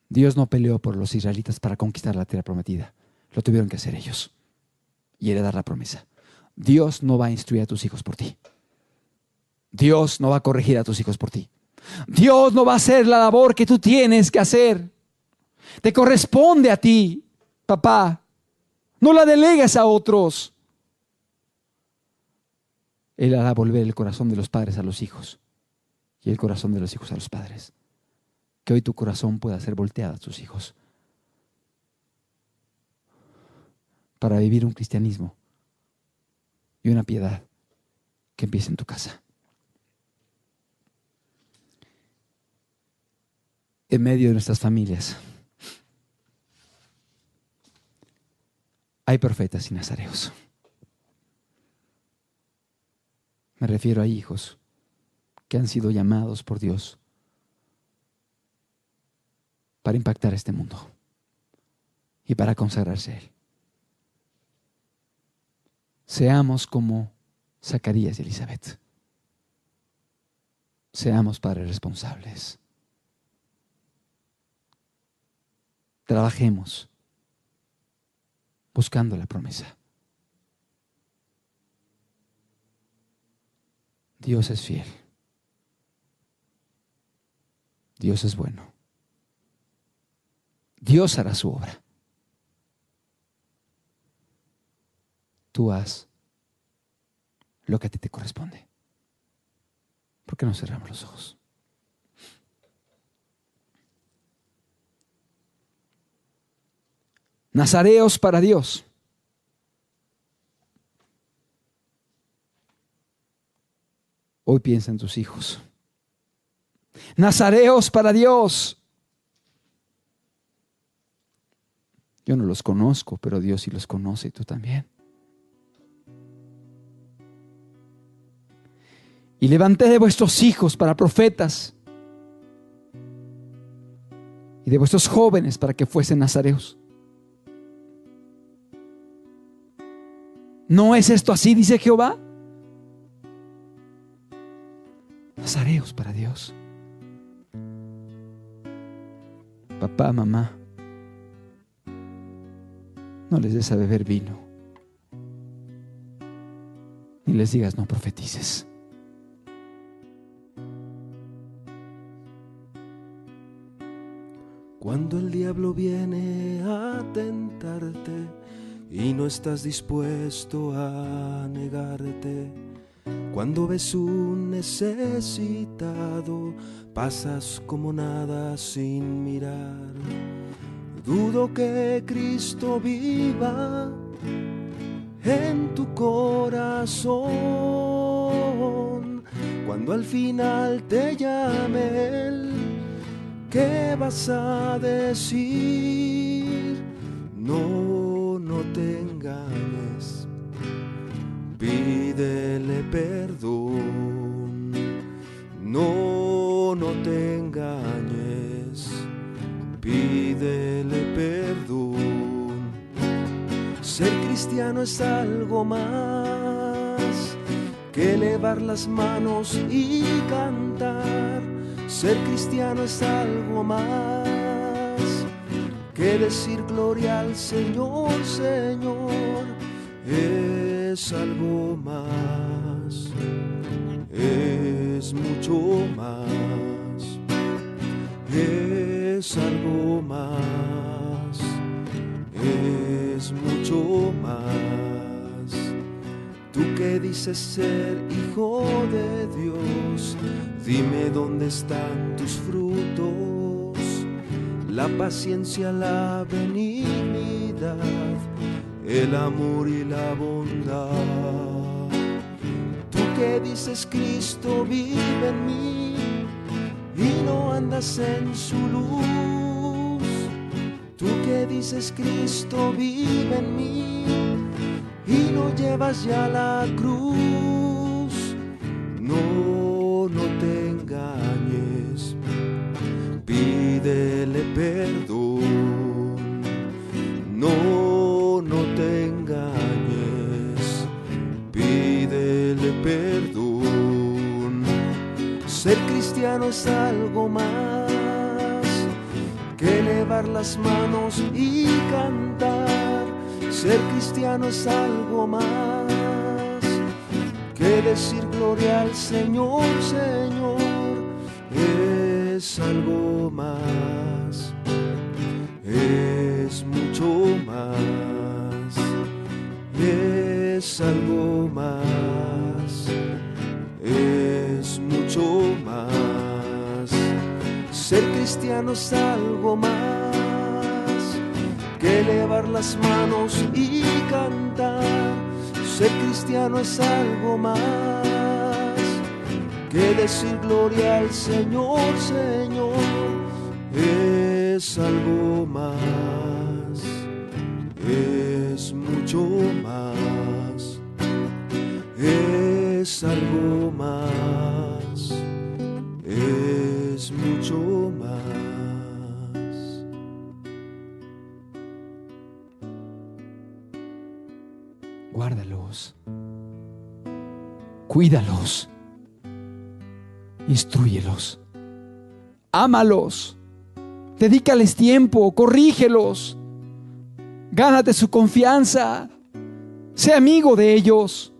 Dios no peleó por los israelitas para conquistar la tierra prometida. Lo tuvieron que hacer ellos y heredar la promesa. Dios no va a instruir a tus hijos por ti. Dios no va a corregir a tus hijos por ti. Dios no va a hacer la labor que tú tienes que hacer. Te corresponde a ti, papá. No la delegues a otros. Él hará volver el corazón de los padres a los hijos y el corazón de los hijos a los padres. Que hoy tu corazón pueda ser volteado a tus hijos para vivir un cristianismo y una piedad que empiece en tu casa. En medio de nuestras familias hay profetas y nazareos. Me refiero a hijos que han sido llamados por Dios para impactar este mundo y para consagrarse a Él. Seamos como Zacarías y Elizabeth. Seamos padres responsables. Trabajemos buscando la promesa. Dios es fiel. Dios es bueno. Dios hará su obra. Tú haz lo que a ti te corresponde. ¿Por qué no cerramos los ojos? Nazareos para Dios. Hoy piensa en tus hijos. Nazareos para Dios. Yo no los conozco, pero Dios sí los conoce y tú también. Y levanté de vuestros hijos para profetas y de vuestros jóvenes para que fuesen nazareos. ¿No es esto así, dice Jehová? Nazareos para Dios. Papá, mamá, no les des a beber vino, ni les digas no profetices. Cuando el diablo viene a tentarte y no estás dispuesto a negarte, cuando ves un necesitado, pasas como nada sin mirar. Dudo que Cristo viva en tu corazón. Cuando al final te llame Él, ¿qué vas a decir? No, no te engañes, pídele perdón. No, no te engañes, pídele perdón. Ser cristiano es algo más que elevar las manos y cantar. Ser cristiano es algo más que decir gloria al Señor, Señor. Es algo más, es mucho más, es algo más, es mucho más. Tú que dices ser hijo de Dios, dime dónde están tus frutos, la paciencia, la benignidad, el amor y la bondad. Tú que dices Cristo vive en mí y no andas en su luz. Tú que dices Cristo vive en mí y no llevas ya la cruz. No, no te engañes, pídele perdón. No, no te engañes, pídele perdón. Ser cristiano es algo más que elevar las manos y cantar. Ser cristiano es algo más que decir gloria al Señor, Señor. Es algo más, es mucho más, es algo más, es mucho más. Ser cristiano es algo más que elevar las manos y cantar. Ser cristiano es algo más que decir gloria al Señor, Señor. Es algo más, es mucho más, es algo más, es mucho más. Guárdalos, cuídalos, instrúyelos, ámalos, dedícales tiempo, corrígelos, gánate su confianza, sé amigo de ellos,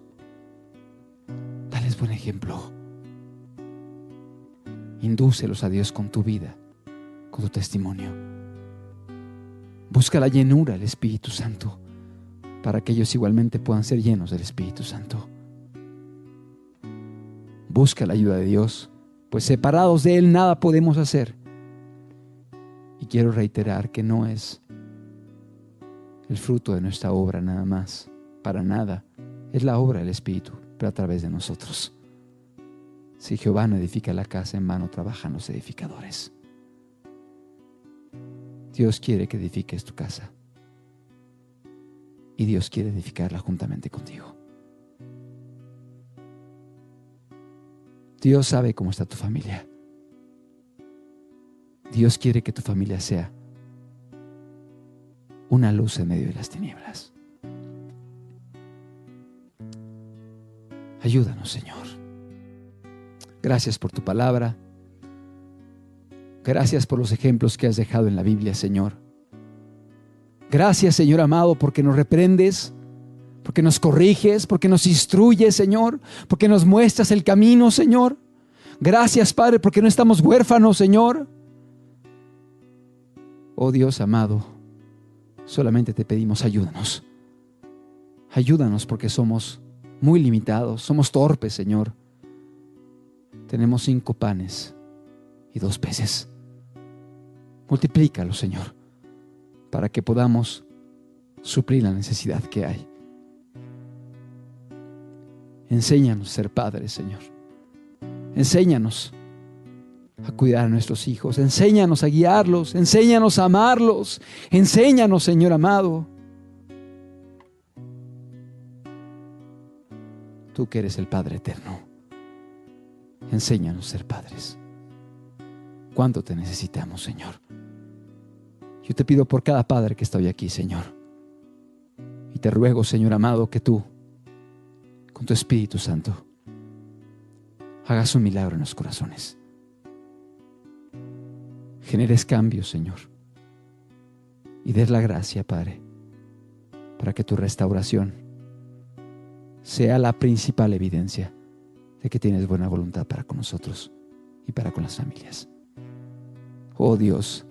dales buen ejemplo, indúcelos a Dios con tu vida, con tu testimonio. Busca la llenura del Espíritu Santo para que ellos igualmente puedan ser llenos del Espíritu Santo. Busca la ayuda de Dios, pues separados de Él nada podemos hacer. Y quiero reiterar que no es el fruto de nuestra obra nada más, para nada. Es la obra del Espíritu, pero a través de nosotros. Si Jehová no edifica la casa, en vano trabajan los edificadores. Dios quiere que edifiques tu casa. Y Dios quiere edificarla juntamente contigo. Dios sabe cómo está tu familia. Dios quiere que tu familia sea una luz en medio de las tinieblas. Ayúdanos, Señor. Gracias por tu palabra. Gracias por los ejemplos que has dejado en la Biblia, Señor. Gracias, Señor amado, porque nos reprendes, porque nos corriges, porque nos instruyes, Señor, porque nos muestras el camino, Señor. Gracias, Padre, porque no estamos huérfanos, Señor. Oh Dios amado, solamente te pedimos, ayúdanos. Ayúdanos porque somos muy limitados, somos torpes, Señor. Tenemos 5 panes y 2 peces. Multiplícalo, Señor, para que podamos suplir la necesidad que hay. Enséñanos a ser padres, Señor. Enséñanos a cuidar a nuestros hijos. Enséñanos a guiarlos. Enséñanos a amarlos. Enséñanos, Señor amado, tú que eres el Padre eterno. Enséñanos a ser padres. ¿Cuánto te necesitamos, Señor? Yo te pido por cada padre que está hoy aquí, Señor. Y te ruego, Señor amado, que tú, con tu Espíritu Santo, hagas un milagro en los corazones. Generes cambios, Señor. Y des la gracia, Padre, para que tu restauración sea la principal evidencia de que tienes buena voluntad para con nosotros y para con las familias. Oh Dios,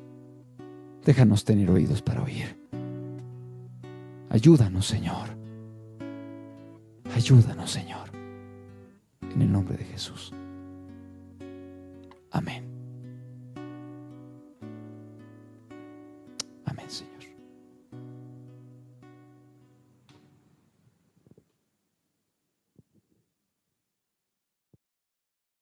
déjanos tener oídos para oír. Ayúdanos, Señor. Ayúdanos, Señor. En el nombre de Jesús. Amén.